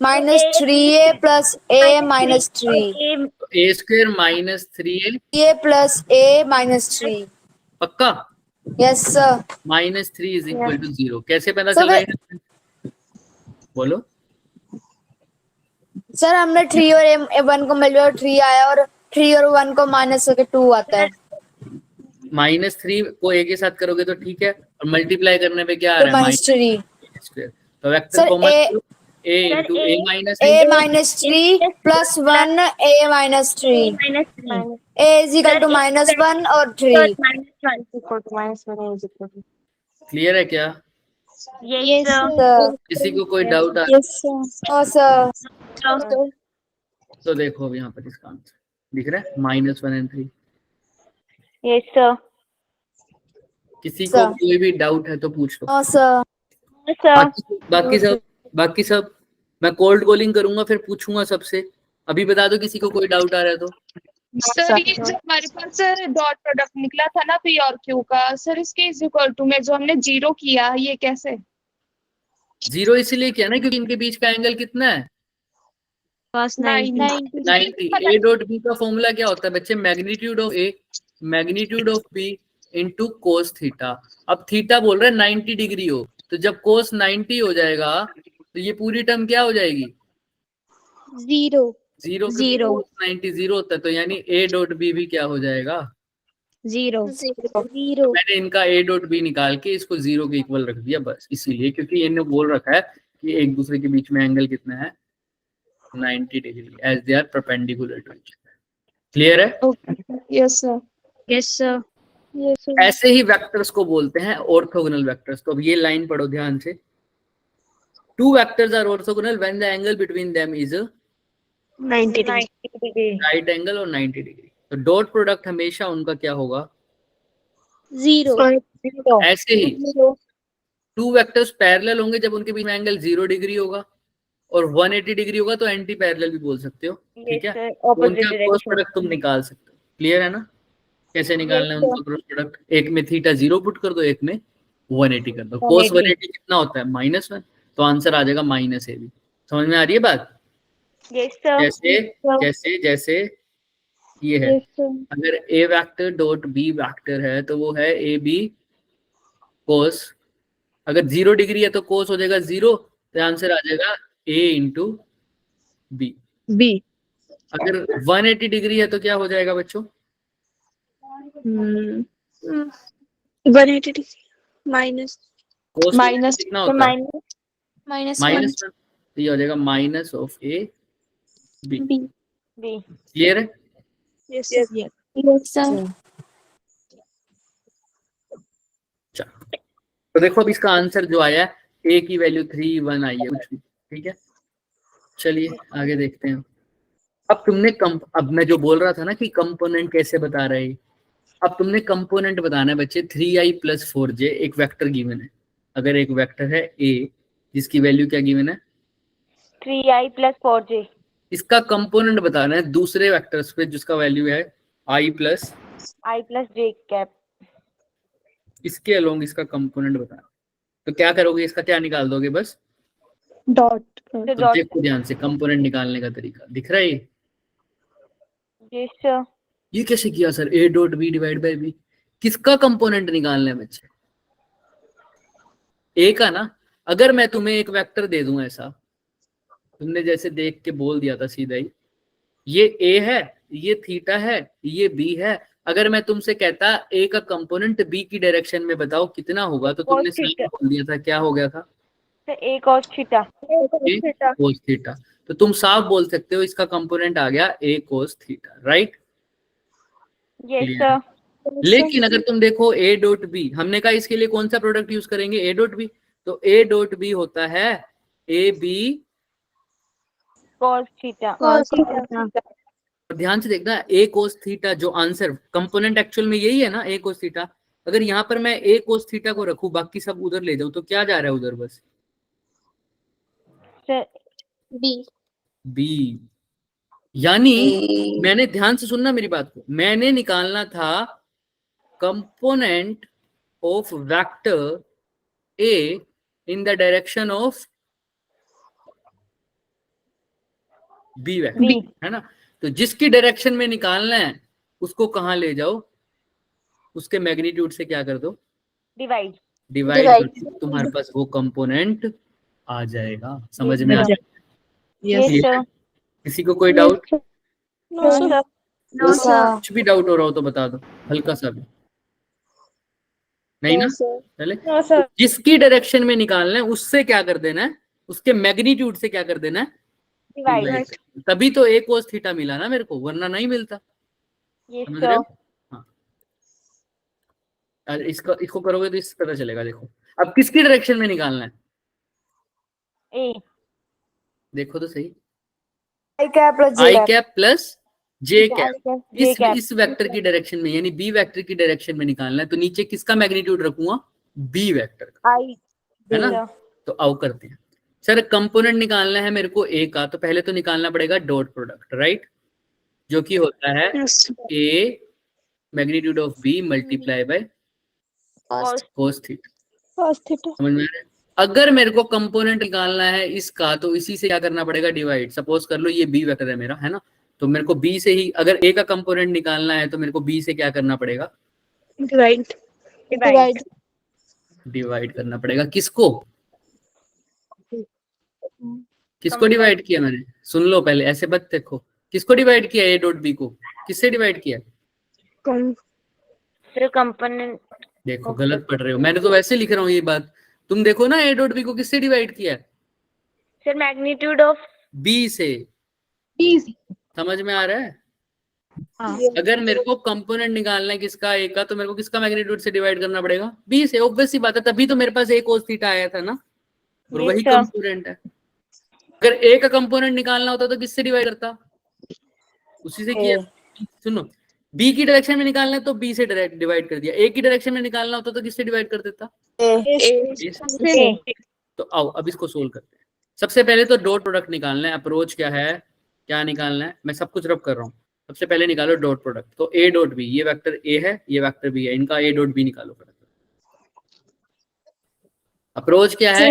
-3A plus A -3 A² -3A A plus A -3 पक्का, yes sir. -3 is equal to 0, कैसे पता सर, चल रहा है, बोलो। सर हमने 3 और A1 को मिलवा 3 आया, और 3 और 1 को माइनस करके 2 आता है। -3 को A के साथ करोगे तो ठीक है, और मल्टीप्लाई करने पे क्या आ रहा है, -3 -2, तो vector sir common A A into A minus -3 plus 1 A -3 A is equal to -1 और 3। क्लियर है क्या, यस सर किसी को कोई डाउट आ, यस सर सर तो देखो अब यहाँ पर इसका आंसर दिख रहा है, -1 और 3। यस सर किसी को कोई भी डाउट है तो पूछ लो। सर सर बाकी सब मैं कोल्ड कॉलिंग करूंगा, फिर पूछूंगा सबसे, अभी बता दो किसी को कोई डाउट आ रहा है तो। सर ये जो हमारे पास डॉट प्रोडक्ट निकला था ना P और Q का, सर इसके इज इक्वल टू में जो हमने 0 किया, ये कैसे? 0 इसीलिए किया ना क्योंकि इनके बीच का एंगल कितना है, 90। A डॉट B का फॉर्मूला क्या होता है बच्चे, magnitude of A magnitude of B into cos theta. अब थीटा बोल रहा है 90 डिग्री हो, तो जब कोस 90 हो जाएगा तो ये पूरी टर्म क्या हो जाएगी, 0 0, क्योंकि कोस 90 0 होता है, तो यानी A डॉट B भी क्या हो जाएगा 0 मैंने इनका A डॉट B निकाल के इसको 0 के इक्वल रख दिया, बस इसीलिए, क्योंकि इन्होंने बोल रखा है कि एक दूसरे के बीच में एंगल कितना है 90 degree, as they are perpendicular to each other. Clear है, यस सर यस सर ऐसे ही वेक्टर्स को बोलते हैं ऑर्थोगोनल वेक्टर्स। तो अब ये लाइन पढ़ो ध्यान से, two vectors are orthogonal when the angle between them is 90 degree right angle और 90 डिग्री। तो डॉट प्रोडक्ट हमेशा उनका क्या होगा 0 ऐसे ही टू वेक्टर्स पैरेलल होंगे जब उनके बीच में एंगल 0 डिग्री होगा, और 180 डिग्री होगा तो एंटी पैरेलल भी बोल सकते हो, ठीक है, तो उनका क्रॉस प्रोडक्ट तुम निकाल सकते हो। क्लियर है ना, कैसे निकालना है उनका क्रॉस प्रोडक्ट, एक में थीटा 0 पुट कर दो, एक में 180 कर दो, कोस 180 कितना होता है -1, तो आंसर आ जाएगा -AB। समझ में आ रही है बात, जैसे जैसे जैसे ये है, अगर A vector dot B vector है तो वो है AB कोस, अगर 0 डिग्री है तो कोस हो जाएगा 0, तो आंसर आ जाएगा A इंटू B। अगर 180 डिग्री है तो क्या हो जाएगा बच्चों, 180 डिग्री माइनस कोस माइनस कितना होता है -1 -1, तो ये हो जाएगा minus of A B। B clear है, यस सर चलो तो देखो अब इसका आंसर जो आया है ए की वैल्यू 3 1 आई है कुछ भी, ठीक है। चलिए आगे देखते हैं। अब तुमने अब मैं जो बोल रहा था ना कि कंपोनेंट कैसे बता रहे हैं, अब तुमने कंपोनेंट बताना है बच्चे। 3i + 4j एक वेक्टर गिवन है। अगर एक वेक्टर है a जिसकी वैल्यू क्या गिवन है 3i + 4j, इसका कंपोनेंट बताना है दूसरे वेक्टर्स पे जिसका वैल्यू है i + i + j कैप। इसके अलोंग इसका कंपोनेंट बताना। तो क्या करोगे, इसका क्या निकाल दोगे बस। डॉट तो तो डॉट। देखो ध्यान से कंपोनेंट निकालने का तरीका दिख रहा है ये? Yes sir. ये कैसे किया sir, a dot b divide by b। किसका कंपोनेंट निकालना है बच्चे, a का ना। अगर मैं तुम्हें एक वेक्टर दे दूं ऐसा, तुमने जैसे देख के बोल दिया था सीधा ही, ये a है, ये थीटा है, ये b है। अगर मैं तुमसे कहता a का कंपोनेंट b की डायरेक्शन में बताओ कितना होगा, तो तुमने सही बोल दिया था। क्या हो गया था, sir a cos theta. cos theta. तो तुम साफ बोल सकते हो इसका कंपोनेंट आ गया a cos theta, right. Yes sir. लेकिन अगर तुम देखो a डॉट बी, हमने कहा इसके लिए कौन सा प्रोडक्ट यूज करेंगे, a डॉट बी। तो a डॉट बी होता है ए बी cos थीटा। ध्यान से देखना, a cos थीटा जो आंसर कंपोनेंट एक्चुअल में यही है ना, a cos थीटा। अगर यहाँ पर मैं a cos थीटा को रखूं, बाकी सब उधर ले जाऊं, तो क्या जा रहा है उधर बस सर b। यानी मैंने, ध्यान से सुनना मेरी बात को, मैंने निकालना था component of vector a in the direction of b vector, है ना। तो जिसकी डायरेक्शन में निकालना है उसको कहाँ ले जाओ, उसके मैग्नीट्यूड से क्या कर दो, डिवाइड। डिवाइड कर दो, तुम्हारे पास वो कंपोनेंट आ जाएगा। समझ में आ रहा है? Yes sir. किसी को कोई डाउट, नो सर। कुछ भी डाउट हो रहा हो तो बता दो, हल्का सा भी। नहीं ना, चले। तो जिसकी डायरेक्शन में निकालना है उससे क्या कर देना है, उसके मैग्नीट्यूड से क्या कर देना है, डिवाइड। तभी तो a cos थीटा मिला ना मेरे को, वरना नहीं मिलता। यस समझ रहे सर। हो? हाँ, इसको करोगे तो इससे पता चलेगा। देखो अब किसकी डायरेक्शन में निकालना है, ए। देखो तो सही, I cap plus i J cap plus J cap. J cap. इस वेक्टर की डायरेक्शन में, यानी b वेक्टर की डायरेक्शन में निकालना है। तो नीचे किसका मैग्नीट्यूड रखूंगा, b वेक्टर का, आई। है ना। तो आओ करते हैं। सर कंपोनेंट निकालना है मेरे को a का, तो पहले तो निकालना पड़ेगा डॉट प्रोडक्ट, राइट, जो कि होता है a magnitude of b multiply by cos theta. समझ में आ रहा है? अगर मेरे को कंपोनेंट निकालना है इसका, तो इसी से क्या करना पड़ेगा, डिवाइड। सपोज कर लो ये b वेक्टर है मेरा, है ना। तो मेरे को b से ही, अगर a का कंपोनेंट निकालना है तो मेरे को b से क्या करना पड़ेगा, डिवाइड करना पड़ेगा। किसको किसको डिवाइड किया मैंने, सुन लो पहले, ऐसे मत देखो। किसको डिवाइड किया, a डॉट b को किससे डिवाइड किया, सर कंपोनेंट। देखो गलत पढ़ रहे हो, मैंने तो वैसे लिख रहा हूँ ये बात। तुम देखो ना, a डॉट b को किससे डिवाइड किया, सर मैग्नीट्यूड ऑफ b से। समझ में आ रहा है? अगर मेरे को कंपोनेंट निकालना है किसका, a का, तो मेरे को किसका मैग्नीट्यूड से डिवाइड करना पड़ेगा, b से। ऑब्वियस सी बात है, तभी तो मेरे पास a cos थीटा आया था ना, और वही कंपोनेंट है। अगर a का कंपोनेंट निकालना होता तो किससे डिवाइड करता, उसी से किया। सुनो, b की डायरेक्शन में निकालना है तो b से डायरेक्ट डिवाइड कर दिया, a की डायरेक्शन में निकालना होता तो किससे डिवाइड कर देता, तो आओ अब इसको सोल्व करते हैं। सबसे पहले तो डॉट प्रोडक्ट निकालना है। अप्रोच क्या है, क्या निकालना है, मैं सब कुछ रब कर रहा हूँ। सबसे पहले निकालो डॉट प्रोडक्ट। तो a डॉट बी, ये वेक्टर a है, ये वेक्टर b है, इनका a डॉट बी निकालो प्रोडक्ट। अप्रोच क्या है,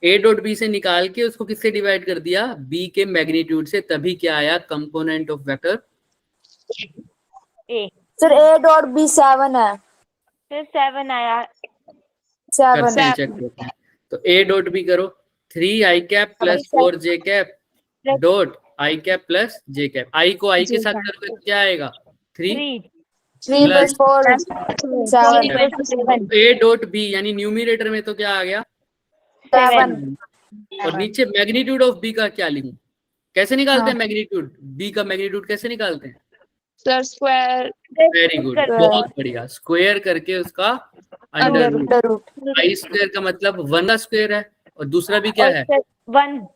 a डॉट बी से निकाल के उसको किससे डिवाइड कर दिया, b के मैग्नीट्यूड से, तभी क्या आया, component of vector A. Sir A dot B 7 है, सर 7 आया। 7 करते हैं, चेक करते हैं। तो a डॉट बी करो, 3i cap plus 4j cap dot i cap plus j cap. i को i के साथ करोगे तो क्या आएगा, 3 3 plus 4 7 a डॉट b, यानी न्यूमरेटर में तो क्या आ गया, 7 और नीचे मैग्नीट्यूड ऑफ b का क्या लिखूं, कैसे निकालते हैं मैग्नीट्यूड, b का मैग्नीट्यूड कैसे निकालते हैं, सर स्क्वायर वेरी गुड, बहुत बढ़िया। स्क्वायर करके उसका under root. Under root I square का मतलब 1 का स्क्वायर है और दूसरा भी क्या है, 1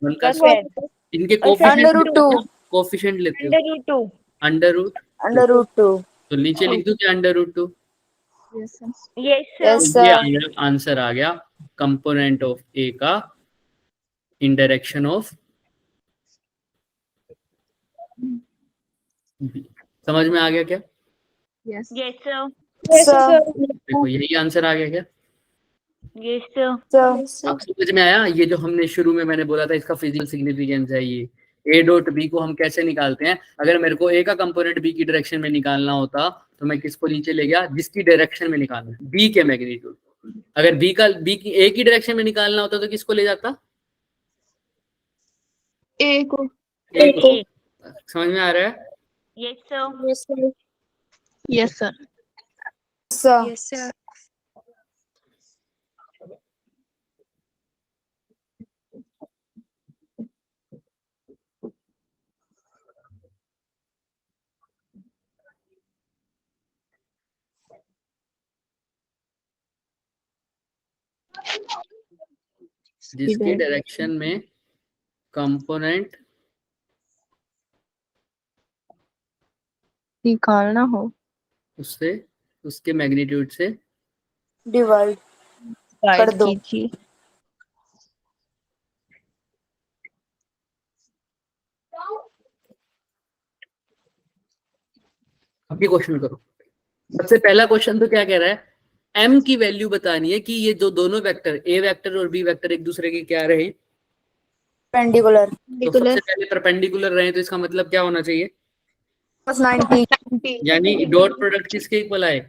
1 का का स्क्वायर। स्क्वायर इनके अंडर रूट 2 कोफिशिएंट लेते हो, under root 2 under root. Under root 2 तो नीचे लिख दूं क्या अंडर रूट 2? यस यस ये सर आ गया आंसर, आ गया कंपोनेंट ऑफ ए का इन डायरेक्शन ऑफ बी। समझ में आ गया क्या? यस सर सर देखो यही आंसर आ गया क्या? यस सर सर अब समझ में आया? ये जो हमने शुरू में मैंने बोला था इसका फिजिकल सिग्निफिकेंस है, ये ए डॉट बी को हम कैसे निकालते हैं। अगर मेरे को ए का कंपोनेंट बी की डायरेक्शन में निकालना होता तो मैं किसको नीचे ले गया, जिसकी डायरेक्शन में निकालना है, बी के मैग्नीट्यूड। अगर बी की ए की डायरेक्शन में निकालना होता तो किसको ले जाता? ए को। ए को। समझ में आ रहा है? Yes sir Yes, sir. Sir sir. जिसके डायरेक्शन में कंपोनेंट निकालना हो उससे उसके मैग्नीट्यूड से डिवाइड कर दो कीजिए। अभी क्वेश्चन करो। सबसे पहला क्वेश्चन तो क्या कह रहा है, m की वैल्यू बतानी है कि ये जो दोनों वेक्टर a वेक्टर और b वेक्टर एक दूसरे के क्या रहे, पेंडिकुलर तो सबसे पहले परपेंडिकुलर रहे, तो इसका मतलब क्या होना चाहिए, प्लस 90 यानी डॉट प्रोडक्ट किसके इक्वल आए,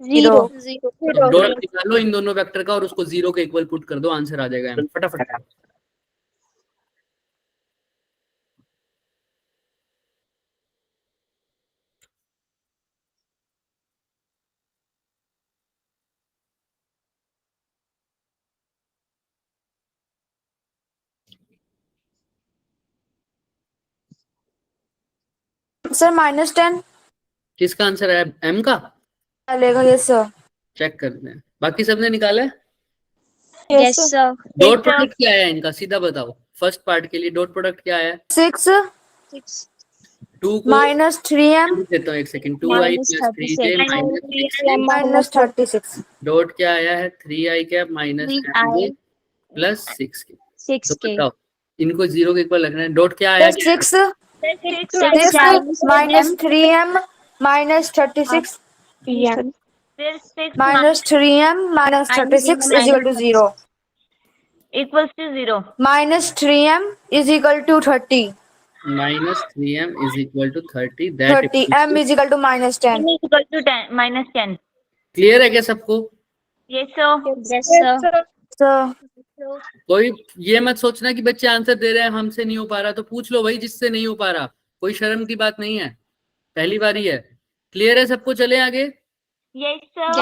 0 तो डॉट निकालो इन दोनों वेक्टर का और उसको 0 के इक्वल पुट कर दो, आंसर आ जाएगा m। फटाफट। सर -10 किसका आंसर है, m का? चलेगा यस सर चेक करते हैं। बाकी सबने निकाला है? Yes sir. डॉट प्रोडक्ट क्या है इनका, सीधा बताओ। फर्स्ट पार्ट के लिए डॉट प्रोडक्ट क्या है, 6 2 को -3m देता हूँ, एक second, 2i + 3j minus 36 dot क्या आया है, 3i कैप -3j + 6k। तो बताओ इनको 0 के इक्वल रखना है। डॉट क्या आया, 6 -3m -36 -3m -36 is equal to 0 equals to 0 -3m is equal to 30 -3m is equal to 30, that 30 m is equal to -10 equal to 10 -10 clear है क्या सबको? yes sir सर कोई ये मत सोचना कि बच्चे आंसर दे रहे हैं हमसे नहीं हो पा रहा, तो पूछ लो भाई जिससे नहीं हो पा रहा, कोई शर्म की बात नहीं है, पहली बार ही है। क्लियर है सबको? चले आगे, yes sir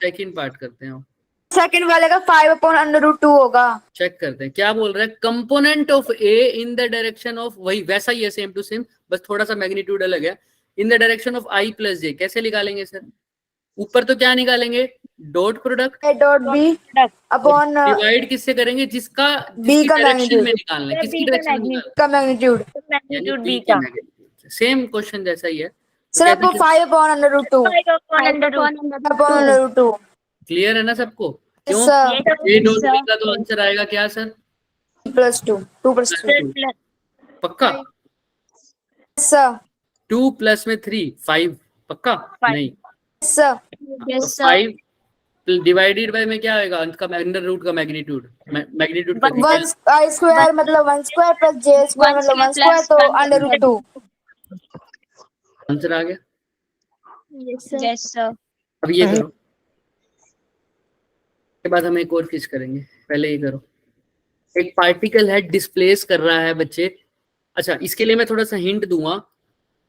सेकंड पार्ट करते हैं। सेकंड वाले का 5/√2 होगा। चेक करते हैं क्या बोल रहा है, component of A in the direction of, वही वैसा ही है सेम टू सेम, बस थोड़ा सा मैग्नीट्यूड अलग है। In the direction of i + j कैसे निकालेंगे सर? ऊपर तो क्या निकालेंगे, dot product a dot b upon divide किससे करेंगे, जिसका b का डायरेक्शन मैग्नीट्यूड में निकालना है, किसकी डायरेक्शन में निकालना का मैग्नीट्यूड है, magnitude b b के का मैग्नीट्यूड। सेम क्वेश्चन जैसा ही है। सर आपको 5/√2 5/√2 क्लियर है ना सबको? क्यों? सर ए डॉट बी का तो आंसर आएगा क्या सर, +2 2 + 2 पक्का? सर 2 + में 3 5 पक्का? नहीं, सर तो 5 डिवाइडेड बाय में क्या आएगा, अंत का अंडर रूट का मैग्नीट्यूड, मैग्नीट्यूड का 1² मतलब 1² + j² मतलब 1² तो √2 आंसर आ गया। Yes sir. अब ये करो, के बाद हम एक और चीज करेंगे, पहले ये करो। एक पार्टिकल है डिस्प्लेस कर रहा है बच्चे। अच्छा, इसके लिए मैं थोड़ा सा हिंट दूंगा,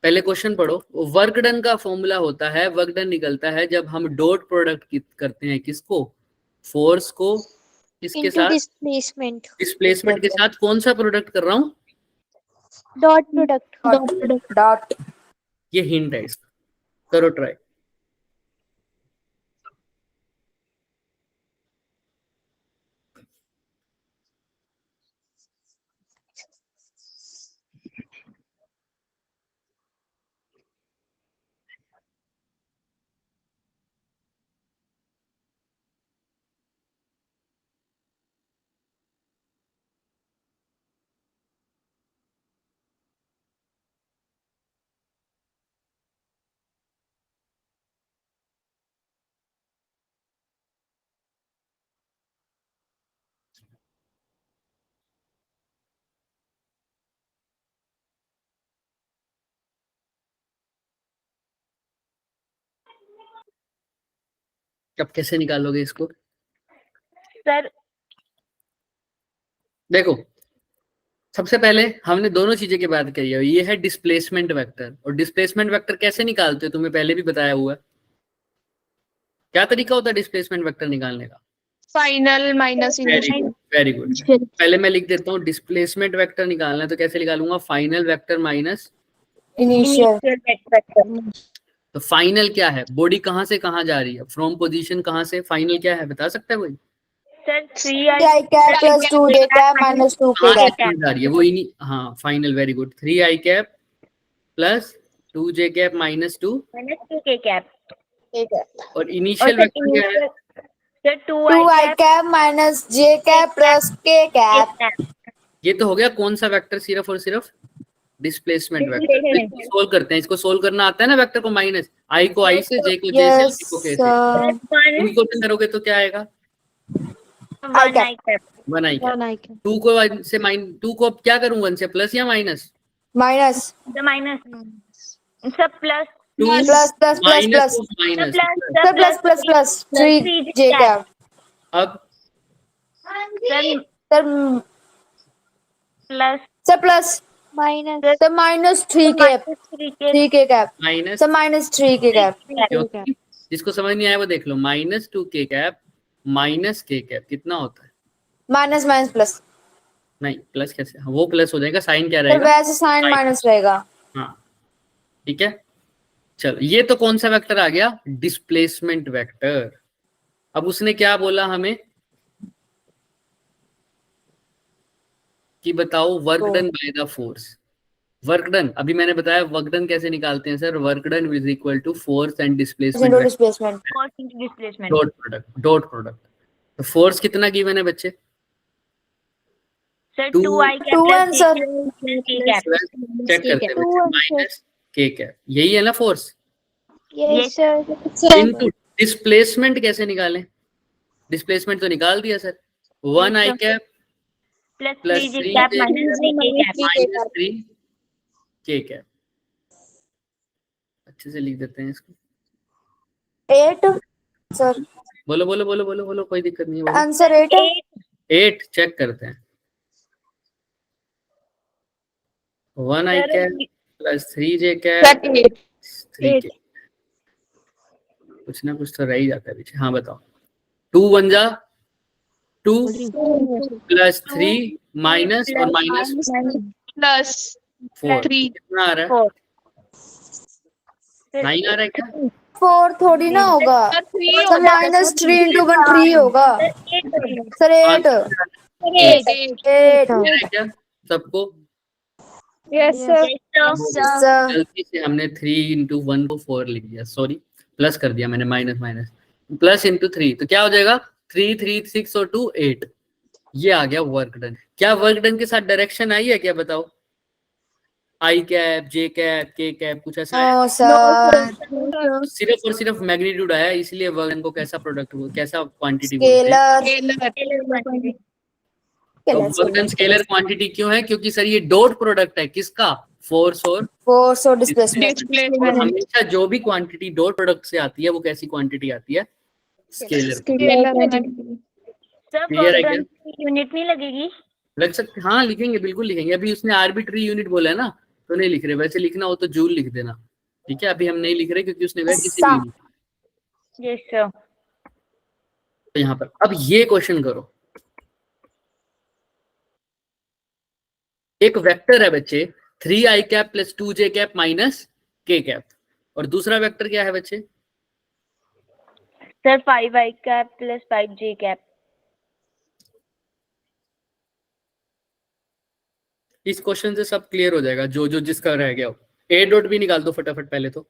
पहले क्वेश्चन पढ़ो। वर्क डन का फॉर्मूला होता है, वर्क डन निकलता है जब हम डॉट प्रोडक्ट करते हैं, किसको, फोर्स को, किसके साथ, डिस्प्लेसमेंट के साथ। कौन सा प्रोडक्ट कर रहा हूँ, डॉट प्रोडक्ट डॉट ये हिंट है इसका, करो ट्राई। अब कैसे निकालोगे इसको? सर देखो, सबसे पहले हमने दोनों चीजें की बात करी है, ये है डिस्प्लेसमेंट वेक्टर, और डिस्प्लेसमेंट वेक्टर कैसे निकालते हो तुम्हें पहले भी बताया हुआ है। क्या तरीका होता है डिस्प्लेसमेंट वेक्टर निकालने का? Final minus very initial. Good, very good. पहले मैं लिख देता हूँ, डिस्प्लेसमेंट वेक्टर निकालना है तो कैसे निकालूंगा? Final vector minus initial. तो फाइनल क्या है? बॉडी कहाँ से कहाँ जा रही है, फ्रॉम पोजीशन कहाँ से, फाइनल क्या है बता सकता है कोई? Sir 3 I cap plus 2j cap minus 2k कहाँ cap. से जा रही है वो ही, हाँ final, very good. 3i cap plus 2j cap minus 2, के कैप। और इनिशियल वेक्टर क्या है? Sir 2i cap minus j cap plus k cap. ये तो हो गया कौन सा वेक्टर? सिर्फ और सिर्फ डिस्प्लेसमेंट वेक्टर। इसको सोल्व करते हैं, इसको सोल्व करना आता है ना वेक्टर को? माइनस आई को आई से, जे को जे से, Yes, सी को के से। इनको करोगे तो क्या आएगा? I cap. 1i cap. 2 को 1 से टू को अब क्या करूं, 1 से प्लस या minus? minus the minus sir plus 2 plus plus plus plus minus sir plus plus plus 3j cap. अब sir Sir plus sir plus sir minus 3k 3k cap. Minus, Sir minus 3k cap. क्योंकि जिसको समझ नहीं आया वो देख लो, minus 2k cap minus k cap कितना होता है? Minus minus plus. नहीं प्लस कैसे, हाँ, वो प्लस हो जाएगा, साइन क्या सर रहेगा? वैसे साइन माइनस रहेगा. हाँ ठीक है, चलो ये तो कौन सा वेक्टर आ गया? Displacement vector. अब उसने क्या बोला हमें कि बताओ work done by the force. Work done अभी मैंने बताया, वर्क डन कैसे निकालते हैं sir? Work done is equal to force and displacement displacement displacement dot product, dot product. तो फोर्स कितना गिवन है बच्चे? Sir 2 2i two one sir. Check करते हैं माइनस k कैप, यही है ना फोर्स? यस इनटू डिस्प्लेसमेंट कैसे निकालें? डिस्प्लेसमेंट तो निकाल दिया sir, 1i cap plus plus 3j 3 cap minus 3k cap minus 3k cap. अच्छे से लिख देते हैं इसको। 8 सर. बोलो बोलो बोलो बोलो बोलो, कोई दिक्कत नहीं है, बोलो। आंसर 8 है. 8 चेक करते हैं, 1i cap plus 3j cap 3k, कुछ ना कुछ तो रह ही जाता है पीछे। हाँ बताओ, 2 1 जा 2 प्लस 3 माइनस और माइनस प्लस 4 3 कितना आ रहा है? 9 आ रहा है क्या? 4 थोड़ी ना होगा. सर माइनस 3 into 1 3 होगा. सर 8 क्लियर है क्या सबको? Yes sir. सर. गलती से हमने 3 into 1 को 4 लिख दिया, सॉरी, प्लस कर दिया मैंने, माइनस माइनस प्लस इंटू 3, तो क्या हो जाएगा? 3 3 6 और 2 8। ये आ गया वर्क डन। क्या वर्क डन के साथ डायरेक्शन आई है क्या बताओ? I cap, J cap, K cap, कुछ ऐसा है? No sir. सिर्फ और सिर्फ मैग्नीट्यूड आया, इसलिए वर्क डन को कैसा प्रोडक्ट, कैसा क्वांटिटी स्केलर. तो वर्क डन स्केलर क्वांटिटी क्यों है? क्योंकि सर ये डॉट प्रोडक्ट है किसका? फोर्स और फोर्स और डिस्प्लेसमेंट. और हमेशा जो भी क्वांटिटी डॉट प्रोडक्ट से आती है वो कैसी क्वांटिटी आती है? स्केलर। सर Clear है क्या? यूनिट नहीं लगेगी? लग सकते, हाँ लिखेंगे, बिल्कुल लिखेंगे। अभी उसने आर्बिट्री यूनिट बोला है ना, तो नहीं लिख रहे, वैसे लिखना हो तो जूल लिख देना, ठीक है? अभी हम नहीं लिख रहे क्योंकि उसने कहा किसी भी। Yes sir. तो यहाँ पर अब ये क्वेश्चन करो, एक वेक्टर है बच्चे 3i cap plus 2j cap minus के कैप, और दूसरा वेक्टर क्या है बच्चे? Sir 5i cap plus 5j cap. इस क्वेश्चन से सब क्लियर हो जाएगा, जो जो जिसका रह गया हो। ए डॉट बी निकाल दो फटाफट पहले तो।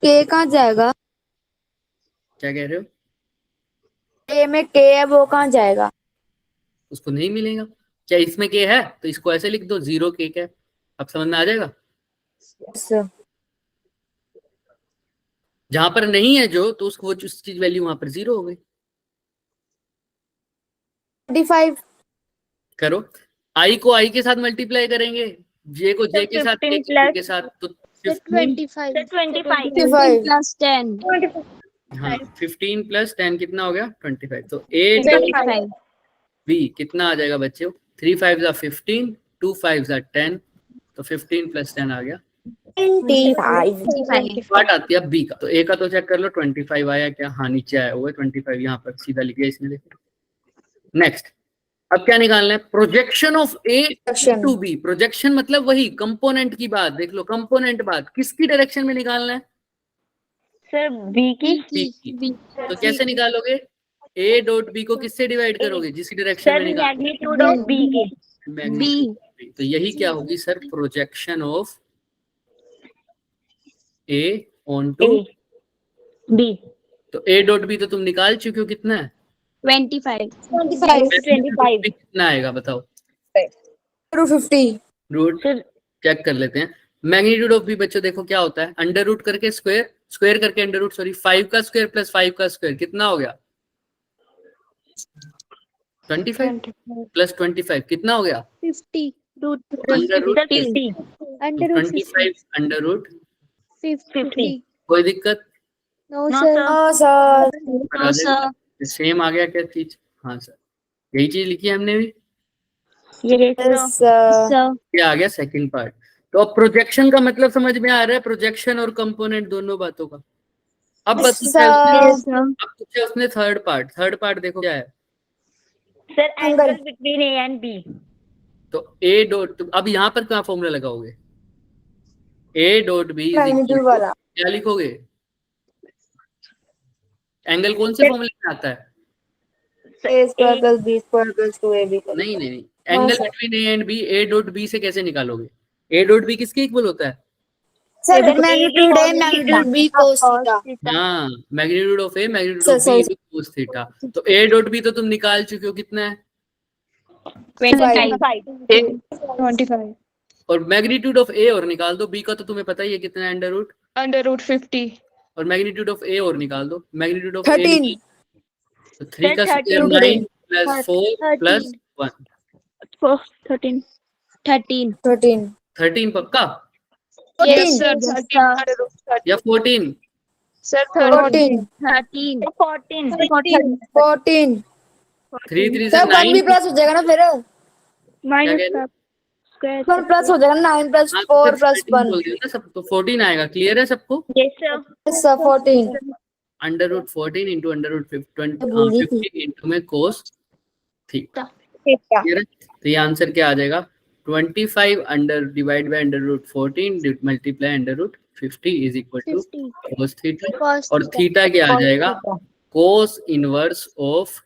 के कहाँ जाएगा? क्या कह रहे हो? ए में के है, वो कहाँ जाएगा? उसको नहीं मिलेगा। क्या इसमें के है तो इसको ऐसे लिख दो 0 के कैप। अब समझ में आ जाएगा। सर जहां पर नहीं है जो, तो उसको उस चीज वैल्यू वहां पर 0 हो गई। 25 करो, आई को आई के साथ मल्टीप्लाई करेंगे, जे को जे के साथ, 15 के के साथ, तो 15 सर 25 प्लस 10 हाँ 15 प्लस 10 कितना हो गया? 25। तो ए डॉट बी कितना आ जाएगा बच्चों? 3 5 15, 2 5 10, तो 15 प्लस 10 आ गया 25। पार्ट आती है बी का। तो ए का तो चेक कर लो 25 आया क्या? हाँ नीचे आया हुआ है 25, यहाँ पर सीधा लिख दिया इसने, देखो। नेक्स्ट, अब क्या निकालना है? Projection of A to B. Projection मतलब वही कंपोनेंट की बात, देख लो कंपोनेंट बात किसकी डायरेक्शन में निकालना है? सर बी की। बी की। तो कैसे निकालोगे? ए डॉट बी को किससे डिवाइड करोगे? जिस डायरेक्शन में सर निकाल, मैग्नीट्यूड ऑफ बी की। Magnitude of B. तो यही क्या होगी sir? Projection of A on to B. तो ए डॉट बी तो तुम निकाल चुके हो, कितना है? 25 25 कितना आएगा बताओ? 50। रूट चेक कर लेते हैं। मैग्नीट्यूड ऑफ बी बच्चों देखो क्या होता है? अंडर रूट करके स्क्वायर, स्क्वायर करके अंडर रूट, सॉरी 5 का स्क्वायर प्लस 5 का स्क्वायर कितना हो गया? 25 प्लस 25 कितना हो गया? 50 root under root 50 under root 25 under root 50 कोई दिक्कत? No no sir sir. No sir same आ गया क्या चीज? हाँ सर, यही चीज लिखी है हमने भी। ये सर क्या आ गया? Second part. तो अब प्रोजेक्शन का मतलब समझ में आ रहा है? प्रोजेक्शन और कंपोनेंट दोनों बातों का। अब पूछे उसने थर्ड पार्ट। थर्ड पार्ट देखो क्या है? Sir angle between A and B. तो ए डॉट, अब यहाँ पर क्या फॉर्मूला लगाओगे? ए डॉट बी वाला क्या लिखोगे? एंगल कौन से फॉर्मूले में आता है? a square plus b square plus 2ab। नहीं नहीं नहीं, angle between A and b, A dot b से कैसे निकालोगे? ए डॉट बी किसके इक्वल होता है? Sir magnitude a magnitude b cos theta. हाँ, magnitude of a magnitude of b cos theta. तो ए डॉट बी तो तुम निकाल चुके हो, कितना है? 25 और मैग्नीट्यूड ऑफ ए और निकाल दो। बी का तो तुम्हें पता ही है कितना है? अंडर रूट 50 और मैग्नीट्यूड ऑफ ए और निकाल दो। मैग्नीट्यूड ऑफ 13 ए तो 3 का स्क्वायर 9 प्लस 4 प्लस 1 13 पक्का? यस सर या 14? सर 14 14 3 3 से सब 1 भी 9 प्लस हो जाएगा ना फिर? माइनस 1 प्लस हो जाएगा, 9 प्लस 4 प्लस 1 बोल दिया ना सब, तो 14 आएगा। क्लियर है सबको? Yes sir 14 under root 14 into under root 50 into में कोस थीटा। क्लियर है? तो ये आंसर क्या आ जाएगा? 25 under divide by under root 14 multiply under root 50 is equal to cos theta. और थीटा क्या आ जाएगा? Cos inverse of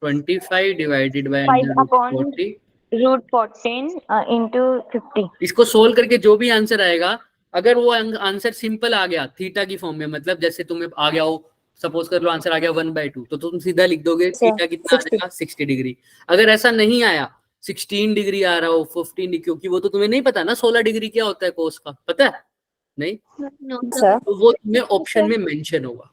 25 divided by under root 40 root 14 into 50। इसको सोल्व करके जो भी आंसर आएगा, अगर वो आंसर सिंपल आ गया थीटा की फॉर्म में, मतलब जैसे तुम्हें आ गया हो, सपोज कर लो आंसर आ गया 1/2, तो तुम सीधा लिख दोगे थीटा कितना आ जाएगा? 60 डिग्री। अगर ऐसा नहीं आया, 16 डिग्री आ रहा हो, 15 डिग्री, क्योंकि वो तो तुम्हें नहीं पता ना 16 डिग्री क्या होता है कोस का, पता है? नहीं, तो वो तुम्हें ऑप्शन में मेंशन होगा।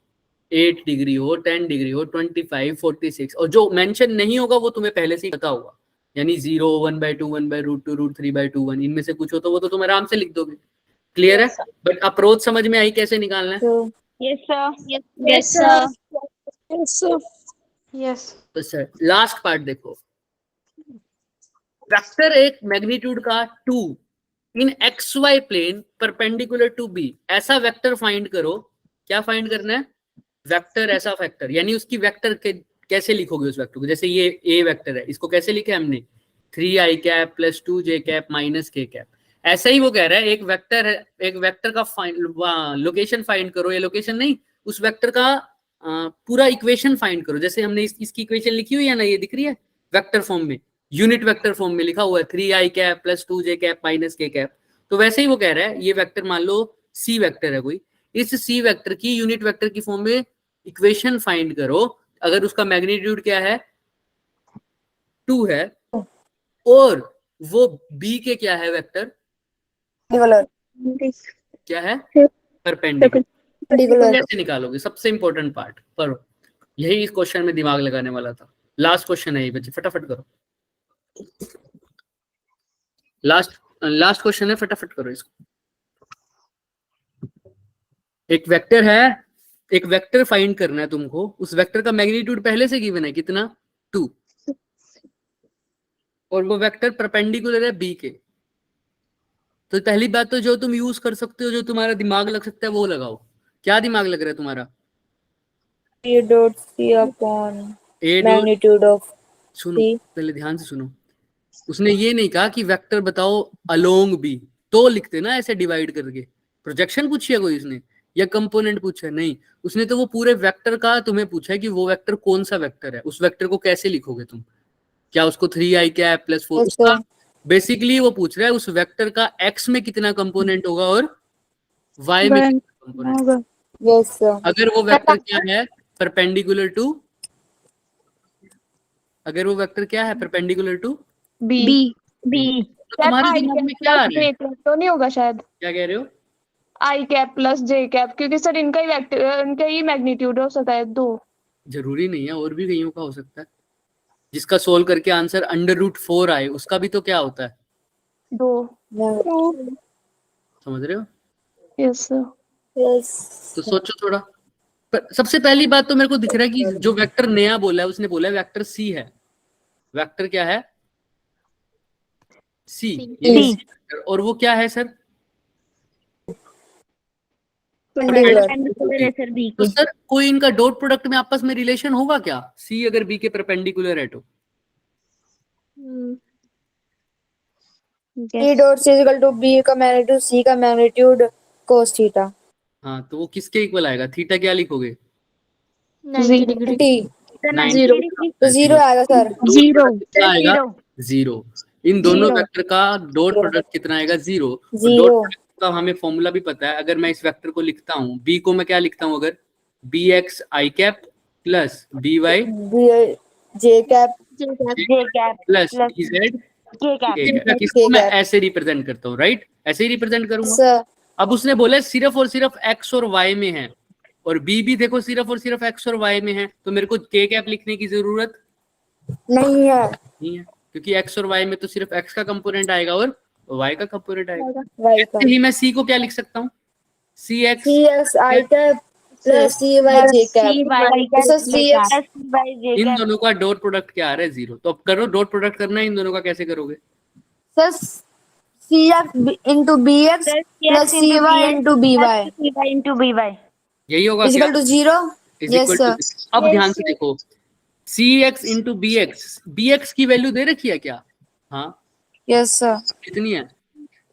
8 डिग्री हो, 10 डिग्री हो, 25, 46, और जो मेंशन नहीं होगा वो तुम्हें पहले से ही पता होगा, यानी 0, 1/2, 1/√2, √3/2, 1, इनमें से कुछ हो तो वो तो तुम आराम से लिख दोगे। क्लियर है? बट अप्रोच समझ में आई कैसे निकालना है? Yes sir. तो सर लास्ट पार्ट देखो। वेक्टर एक मैग्नीट्यूड का 2 in XY plane perpendicular to B, ऐसा वेक्टर फाइंड करो। क्या फाइंड करना है? वेक्टर, ऐसा वेक्टर, यानी उसकी वेक्टर के कैसे लिखोगे उस वेक्टर को? जैसे ये ए वेक्टर है, इसको कैसे लिखे हमने? 3i cap plus 2j cap minus k cap. ऐसा ही वो कह रहा है एक वेक्टर है, एक वेक्टर का लोकेशन फाइंड करो, या लोकेशन नहीं, उस वेक्टर का पूरा इक्वेशन फाइंड करो। जैसे हमने इसकी इक्वेशन लिखी हुई है ना, ये दिख रही है वेक्टर फॉर्म में, यूनिट वेक्टर फॉर्म में लिखा हुआ है 3i cap plus 2j cap minus k cap. तो वैसे ही वो कह रहा है ये वेक्टर मान लो सी वेक्टर है कोई, इस सी वेक्टर की यूनिट वेक्टर की फॉर्म में इक्वेशन फाइंड करो। अगर उसका मैग्नीट्यूड क्या है 2 है, और वो बी के क्या है वेक्टर, क्या है परपेंडिकुलर। कैसे निकालोगे, सबसे इंपॉर्टेंट पार्ट पर यही इस क्वेश्चन में दिमाग लगाने वाला था। लास्ट क्वेश्चन है ये बच्चे, फटाफट करो। लास्ट क्वेश्चन है, फटाफट करो इसको। एक वेक्टर है, एक वेक्टर फाइंड करना है तुमको, उस वेक्टर का मैग्नीट्यूड पहले से गिवन है कितना 2, और वो वेक्टर परपेंडिकुलर है बी के। तो पहली बात तो जो तुम यूज कर सकते हो, जो तुम्हारा दिमाग लग सकता है वो लगाओ। क्या दिमाग लग रहा है तुम्हारा? A dot C upon A dot, magnitude of सुनो C. पहले ध्यान से सुनो। उसने ये नहीं कहा कि वेक्टर बताओ अलोंग बी, तो लिखते ना ऐसे डिवाइड करके। प्रोजेक्शन पूछी है कोई इसने, या कंपोनेंट पूछा है? नहीं, उसने तो वो पूरे वेक्टर का तुम्हें पूछा है कि वो वेक्टर कौन सा वेक्टर है, उस वेक्टर को कैसे लिखोगे तुम। क्या उसको 3i कैप प्लस 4, उसका बेसिकली वो पूछ रहा है उस वेक्टर का x में कितना कंपोनेंट होगा और y में कितना कंपोनेंट। Yes, sir. अगर वो वेक्टर क्या है परपेंडिकुलर टू, अगर वो वेक्टर क्या है परपेंडिकुलर टू बी बी तो तुम्हारे दिमाग में क्या आ रहा है? तो नहीं होगा शायद क्या कह रहे हो? आई कैप प्लस जे कैप, क्योंकि सर इनका ही वेक्टर, इनका ही मैग्नीट्यूड हो सकता है 2। जरूरी नहीं है, और भी कईयों का हो सकता है। जिसका सोल्व करके आंसर √4 आए, उसका भी तो क्या होता है 2। समझ रहे हो? Yes sir. Yes. तो सोचो थोड़ा। पर सबसे पहली बात तो मेरे को दिख रहा है कि जो वेक्टर नया बोला है उसने बोला है वेक्टर सी है। वेक्टर क्या है? सी। और वो क्या है सर? परपेंडिकुलर है सर बी तो के। सर कोई इनका डॉट प्रोडक्ट में आपस में रिलेशन होगा क्या? सी अगर बी के परपेंडिकुलर है तो A dot C is equal to B का magnitude C का magnitude cos theta. हाँ, तो वो किसके इक्वल आएगा? थीटा क्या लिखोगे? 90. 90। तो 0 आएगा सर. जीरो कितना आएगा? 0। इन दोनों वेक्टर का डॉट प्रोडक्ट कितना आएगा? 0। डॉट प्रोडक्ट का हमें फॉर्मूला भी पता है। अगर मैं इस वेक्टर को लिखता हूँ, बी को मैं क्या लिखता हूँ? अगर bx i cap plus by J cap plus dz इसको मैं ऐसे रिप्रेजेंट करता हूँ, राइट? ऐसे ही रिप्रेजेंट करूंगा। sir. अब उसने बोला सिर्फ और सिर्फ x और y में है, और b भी देखो सिर्फ और सिर्फ x और y में है, तो मेरे को k कैप लिखने की जरूरत नहीं है. नहीं है, क्योंकि x और y में तो सिर्फ x का कंपोनेंट आएगा और y का कंपोनेंट आएगा। Y ऐसे ही मैं c को क्या लिख सकता हूँ? cx CX I cap plus CY J cap. So CX इन दोनों का डॉट प्रोडक्ट क्या आ रहा है? 0। तो अब करो, डॉट प्रोडक्ट करना है इन दोनों का, कैसे करोगे? so CX into BX plus CY into BY into by यही होगा is क्या? equal to 0. Is Yes equal sir. to- अब ध्यान से देखो, cx into bx की वैल्यू दे रखी है क्या? हाँ, Yes sir. कितनी है?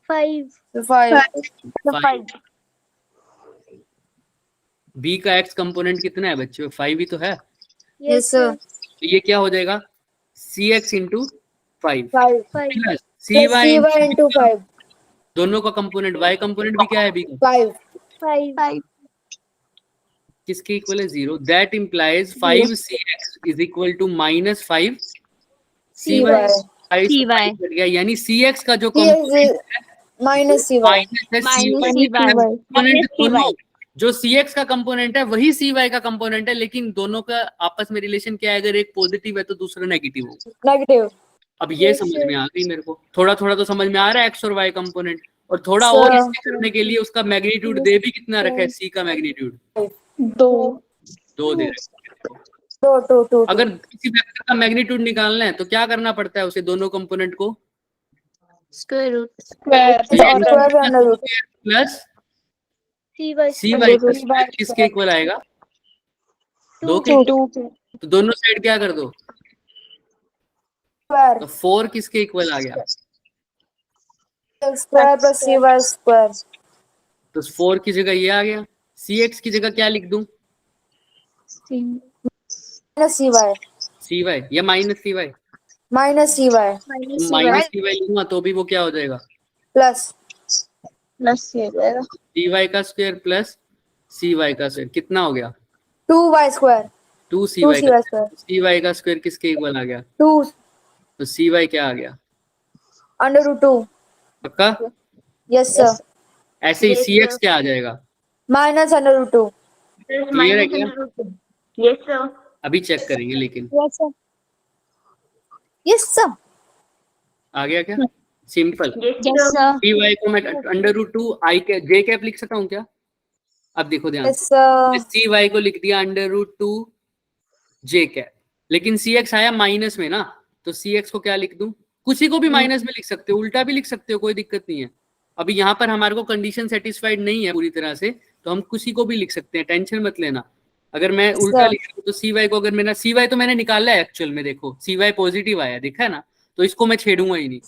5. 5. 5। b का x कंपोनेंट कितना है बच्चों? 5 ही तो है। Yes sir. तो ये क्या हो जाएगा? cx into 5 5. Plus Plus CY into 5. दोनों का कंपोनेंट y कंपोनेंट भी क्या है b का? 5. किसके इक्वल है? 0। That implies 5cx is equal to minus 5 CY. 5 cut गया, यानी cx का जो CX component minus CY. Component दोनों, जो cx का कंपोनेंट है वही cy का कंपोनेंट है, लेकिन दोनों का आपस में रिलेशन क्या है? अगर एक पॉजिटिव है तो दूसरा नेगेटिव होगा। Negative. अब ये समझ में आ गई मेरे को, थोड़ा थोड़ा तो समझ में आ रहा है x और y कंपोनेंट। और थोड़ा Sir. और इसके करने के लिए उसका मैग्नीट्यूड दे भी कितना रखा है? c का मैग्नीट्यूड 2 दे रखा है। 2. अगर किसी वेक्टर का मैग्नीट्यूड निकालना है तो क्या करना पड़ता है उसे? दोनों कंपोनेंट को Square प्लस CY. cy किसके इक्वल आएगा? 2 के। तो दोनों साइड क्या कर दो? Square. तो 4 किसके इक्वल आ गया? square plus cy square तो 4 की जगह ये आ गया, cx की जगह क्या लिख दूं? minus cy cy या minus cy? minus cy minus cy लिखूंगा तो भी वो क्या हो जाएगा? plus प्लस ये जाएगा cy का स्क्वायर प्लस cy का स्क्वायर कितना हो गया? 2y square 2cy 2cy का square cy का स्क्वायर किसके इक्वल आ गया? 2 तो cy क्या आ गया? under root 2 पक्का? yes sir ऐसे ही cx क्या आ जाएगा? minus under root 2 क्लियर है क्या? Yes sir. अभी चेक करेंगे लेकिन yes sir आ गया क्या? सिंपल। यस सर cy को मैं अंडर रूट 2 i के j कैप लिख सकता हूँ क्या? अब देखो ध्यान yes sir से, cy को लिख दिया अंडर रूट 2 j कैप, लेकिन cx आया माइनस में ना, तो cx को क्या लिख दूं? किसी को भी माइनस में लिख सकते हो, उल्टा भी लिख सकते हो, कोई दिक्कत नहीं है। अभी यहाँ पर हमारे को कंडीशन सेटिस्फाइड नहीं है पूरी तरह से, तो हम किसी को भी लिख सकते हैं, टेंशन मत लेना। अगर मैं उल्टा लिख दूं तो cy को, अगर मेरा cy तो मैंने निकाला है एक्चुअल में, देखो cy पॉजिटिव आया, देखा है ना, तो इसको मैं छेड़ूंगा ही नहीं।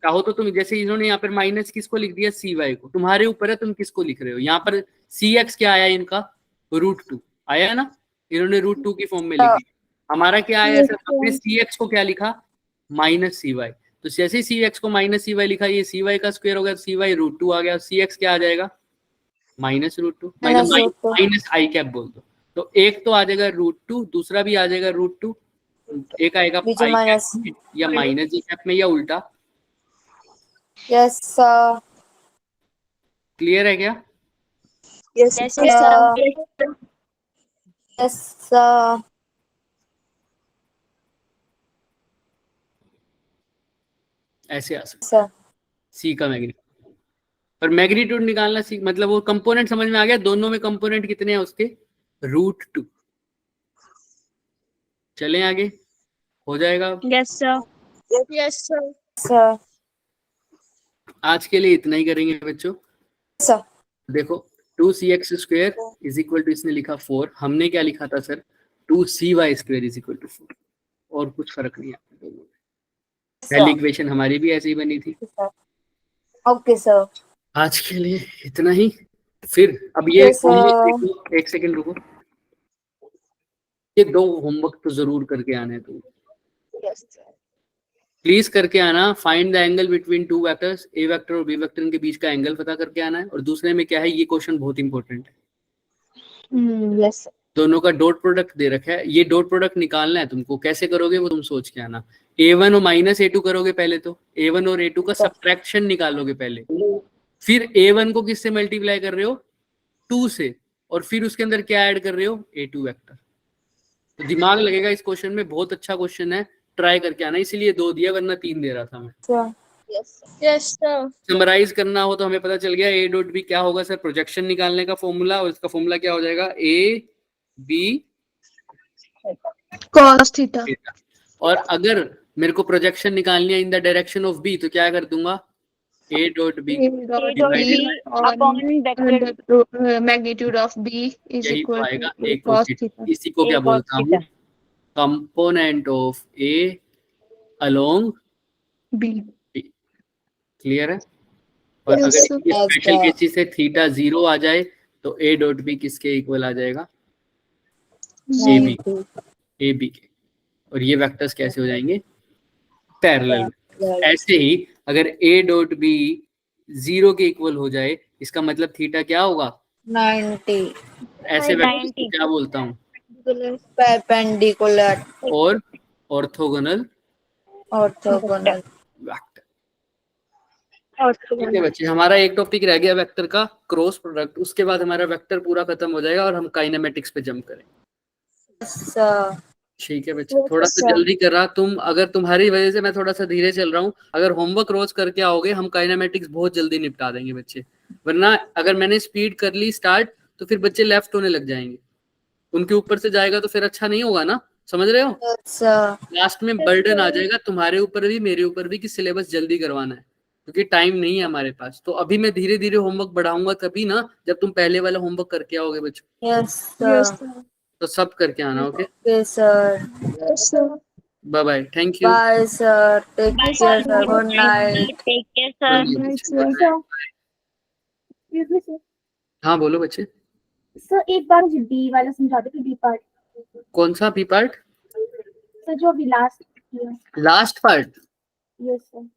कहो तो तुम, जैसे इन्होंने यहाँ पर माइनस किसको लिख दिया? cy को, तुम्हारे ऊपर है तुम किसको लिख रहे हो। यहाँ पर cx क्या आया इनका? √2 आया है ना, इन्होंने √2 की फॉर्म में लिख दिया। हमारा क्या आया सर? हमने cx को क्या लिखा? Minus cy। तो जैसे ही cx को माइनस cy लिखा, ये cy का स्क्वायर हो गया, cy √2 आ गया, cx क्या आ जाएगा? माइनस √2 माइनस i कैप बोल दो। तो एक तो आ जाएगा √2, दूसरा भी आ जाएगा √2, एक आएगा बीच में i माइनस कैप या माइनस j कैप में या उल्टा। yes sir क्लियर है क्या? यस सर yes sir ऐसे आ सकता sir सी का मैग्नीट्यूड। पर मैग्नीट्यूड निकालना सी, मतलब वो कंपोनेंट समझ में आ गया, दोनों में कंपोनेंट कितने हैं उसके? √2। चलें आगे, हो जाएगा। Yes sir yes sir. sir आज के लिए इतना ही करेंगे बच्चों। sir देखो 2cx square is equal to, इसने लिखा 4, हमने क्या लिखा था sir? 2cy square is equal to 4, और कुछ फर्क नहीं है। पहली इक्वेशन हमारी भी ऐसी ही बनी थी। okay sir आज के लिए इतना ही। फिर अब ये Yes, sir. homework देखो, एक सेकंड रुको, ये 2 होमवर्क तो जरूर करके आने तुम, प्लीज करके आना। Find the angle between 2 vectors, A vector और बी वेक्टर के बीच का एंगल पता करके आना है। और दूसरे में क्या है, ये क्वेश्चन बहुत इंपॉर्टेंट है। यस दोनों का डॉट प्रोडक्ट दे रखा है, ये डॉट प्रोडक्ट निकालना है तुमको। कैसे करोगे वो तुम सोच के आना। a1 और माइनस a2 करोगे पहले, तो a1 और a2 का सब्ट्रैक्शन निकालोगे पहले, फिर a1 को किससे मल्टीप्लाई कर रहे हो? 2 से, और फिर उसके अंदर क्या ऐड कर रहे हो? a2 vector. तो दिमाग लगेगा इस क्वेश्चन में, बहुत अच्छा क्वेश्चन है, ट्राई करके आना। इसीलिए 2 दिया, वरना 3 दे रहा था मैं। sir yes sir. समराइज करना हो तो हमें पता चल गया a डॉट बी क्या होगा सर? प्रोजेक्शन निकालने का फॉर्मूला, और इसका फॉर्मूला क्या हो जाएगा? a b cos theta. और अगर मेरे को प्रोजेक्शन निकालनी है in the direction of B, तो क्या कर दूंगा? a dot B magnitude of B is यही तो इक्वल आएगा to a cos cos theta. इसी को क्या बोलता हूँ? Component of a along B. Clear है? और Yes, अगर sir. स्पेशल केसेस से थीटा 0 आ जाए तो a डॉट बी किसके इक्वल आ जाएगा? ए बी के। और ये वेक्टर्स कैसे हो जाएंगे? पैरेलल। ऐसे ही अगर a डॉट बी 0 के इक्वल हो जाए, इसका मतलब थीटा क्या होगा? 90 ऐसे वेक्टर्स को क्या बोलता हूँ? perpendicular और ऑर्थोगोनल orthogonal वेक्टर। ठीक है बच्चे, हमारा एक टॉपिक रह गया वेक्टर का, क्रॉस प्रोडक्ट। उसके बाद हमारा वेक्टर पूरा खत्म हो जाएगा और हम काइनेमेटिक्स पे जंप करेंगे। sir ठीक है बच्चे, थोड़ा सा जल्दी कर रहा तुम, अगर तुम्हारी वजह से मैं थोड़ा सा धीरे चल रहा हूँ। अगर होमवर्क रोज करके आओगे, हम काइनेमेटिक्स बहुत जल्दी निपटा देंगे बच्चे। वरना अगर मैंने स्पीड कर ली स्टार्ट, तो फिर बच्चे लेफ्ट होने लग जाएंगे, उनके ऊपर से जाएगा तो फिर अच्छा नहीं होगा ना, समझ रहे हो? sir लास्ट में बर्डन आ जाएगा तुम्हारे ऊपर भी मेरे ऊपर भी कि सिलेबस जल्दी करवाना है, क्योंकि टाइम नहीं है हमारे पास। तो अभी मैं धीरे धीरे होमवर्क बढ़ाऊंगा, तभी ना जब तुम पहले वाला होमवर्क करके आओगे बच्चों। yes sir तो सब करके आना, okay? okay sir Yes, sir. Bye bye, thank you. Bye, sir. Take Bye, care, sir. sir. Good night. Take care, sir. हाँ बोलो बच्चे। सर एक बार मुझे बी वाला समझा दो कि बी पार्ट। कौन सा बी पार्ट? सर जो अभी लास्ट किया। Last part? Yes sir.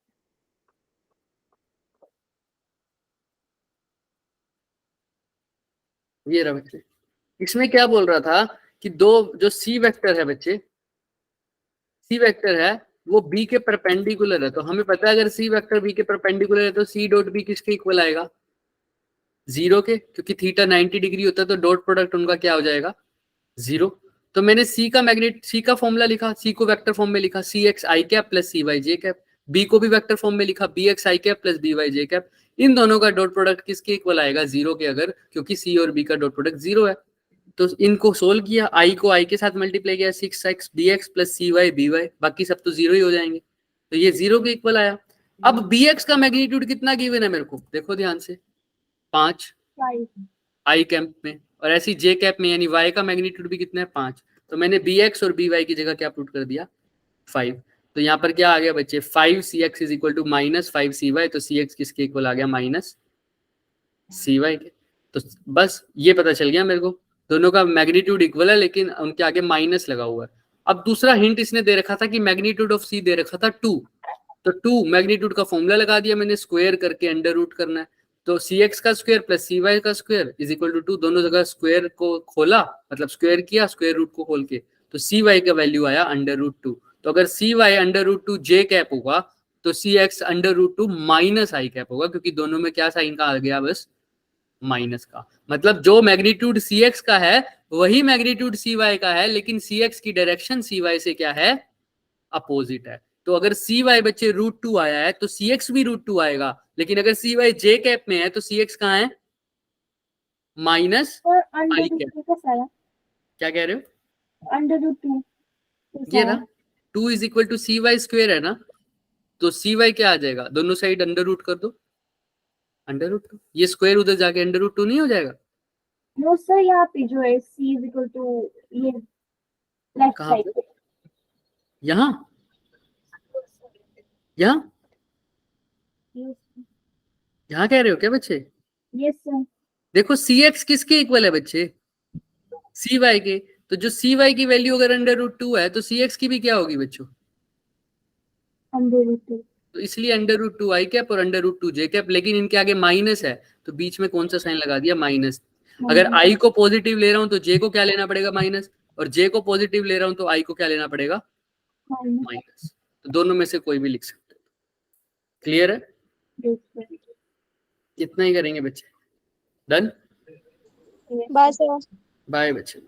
ये रहा बच्चे, इसमें क्या बोल रहा था कि दो जो सी वेक्टर है बच्चे, सी वेक्टर है वो बी के परपेंडिकुलर है। तो हमें पता है अगर सी वेक्टर बी के परपेंडिकुलर है तो सी डॉट बी किसके इक्वल आएगा? 0 के, क्योंकि थीटा 90 डिग्री होता है तो डॉट प्रोडक्ट उनका क्या हो जाएगा? 0। तो मैंने सी का मैग्नेट, सी का फॉर्मूला लिखा, सी को वेक्टर फॉर्म में लिखा सी एक्स आई कैप प्लस सी वाई जे कैप, बी को भी वेक्टर फॉर्म में लिखा बी एक्स आई कैप प्लस बी वाई जे कैप। इन दोनों का डॉट प्रोडक्ट किसके इक्वल आएगा? 0 के, अगर क्योंकि सी और बी का डॉट प्रोडक्ट 0 है। तो इनको सोल्व किया, आई को आई के साथ मल्टीप्लाई किया 6x dx प्लस सी वाई बी वाई, बाकी सब तो 0 ही हो जाएंगे। तो ये 0 के इक्वल आया। अब bx का मैग्नीट्यूड कितना गिवन है मेरे को, देखो ध्यान से, 5 आई कैप में, और ऐसी जे कैप में, यानी y का मैग्नीट्यूड भी कितना है? 5। तो मैंने bx और by की जगह क्या पुट कर दिया? 5। तो यहाँ पर क्या आ गया बच्चे? 5cx is equal to minus 5cy। तो cx किसके इक्वल आ गया? माइनस cy के। तो बस ये पता चल गया मेरे को, दोनों का मैग्नीट्यूड इक्वल है लेकिन उनके आगे माइनस लगा हुआ है। अब दूसरा हिंट इसने दे रखा था कि मैग्नीट्यूड ऑफ सी दे रखा था 2, तो 2 मैग्नीट्यूड का फॉर्मूला लगा दिया मैंने, स्क्वायर करके अंडर रूट करना है। तो सी एक्स का स्क्वायर प्लस सी वाई का स्क्वायर इज इक्वल टू 2, दोनों जगह स्क्वायर को खोला, मतलब स्क्वायर किया स्क्वायर रूट को खोल के, तो सी वाई का वैल्यू आया अंडर रूट 2। तो अगर सी Y under root 2 J cap होगा तो सी एक्स अंडर रूट 2 माइनस आई कैप होगा, क्योंकि दोनों में क्या साइन का आ गया? बस माइनस का। मतलब जो मैग्नीट्यूड सी एक्स का है वही मैग्नीट्यूड सी वाई का है, लेकिन सी एक्स की डायरेक्शन सी वाई से क्या है? अपोजिट है। तो अगर सी वाई बच्चे रूट 2 आया है तो सी एक्स भी रूट 2 आएगा, लेकिन अगर सी वाई जे कैप में है तो सी एक्स कहाँ है? माइनस आई कैप। क्या कह रहे हो? अंडर रूट 2 ये ना 2 is equal to C Y square है ना, तो सी वाई क्या आ जाएगा? दोनों साइड अंडर रूट कर दो, अंडर रूट 2, ये स्क्वायर उधर जाके अंडर रूट 2 नहीं हो जाएगा? नो सर यहाँ पे जो है c इज इक्वल टू ये लेफ्ट कहाँ साइड पे? यहाँ यहाँ यहाँ कह रहे हो क्या बच्चे? Yes sir. देखो सी एक्स किसके इक्वल है बच्चे? सी वाई के। तो जो सी वाई की वैल्यू अगर अंडर रूट 2 है तो सी एक्स की भी क्या होगी बच्चों? Under root 2। तो इसलिए अंडर रूट 2 आई कैप और अंडर रूट 2 जे कैप, लेकिन इनके आगे माइनस है तो बीच में कौन सा साइन लगा दिया? माइनस। अगर आई को पॉजिटिव ले रहा हूं तो जे को क्या लेना पड़ेगा? माइनस। और जे को पॉजिटिव ले रहा हूं तो आई को क्या लेना पड़ेगा? माइनस। तो दोनों में से कोई भी लिख सकते हो। क्लियर है? इतना ही करेंगे बच्चे। डन? Bye sir. बाय बच्चे।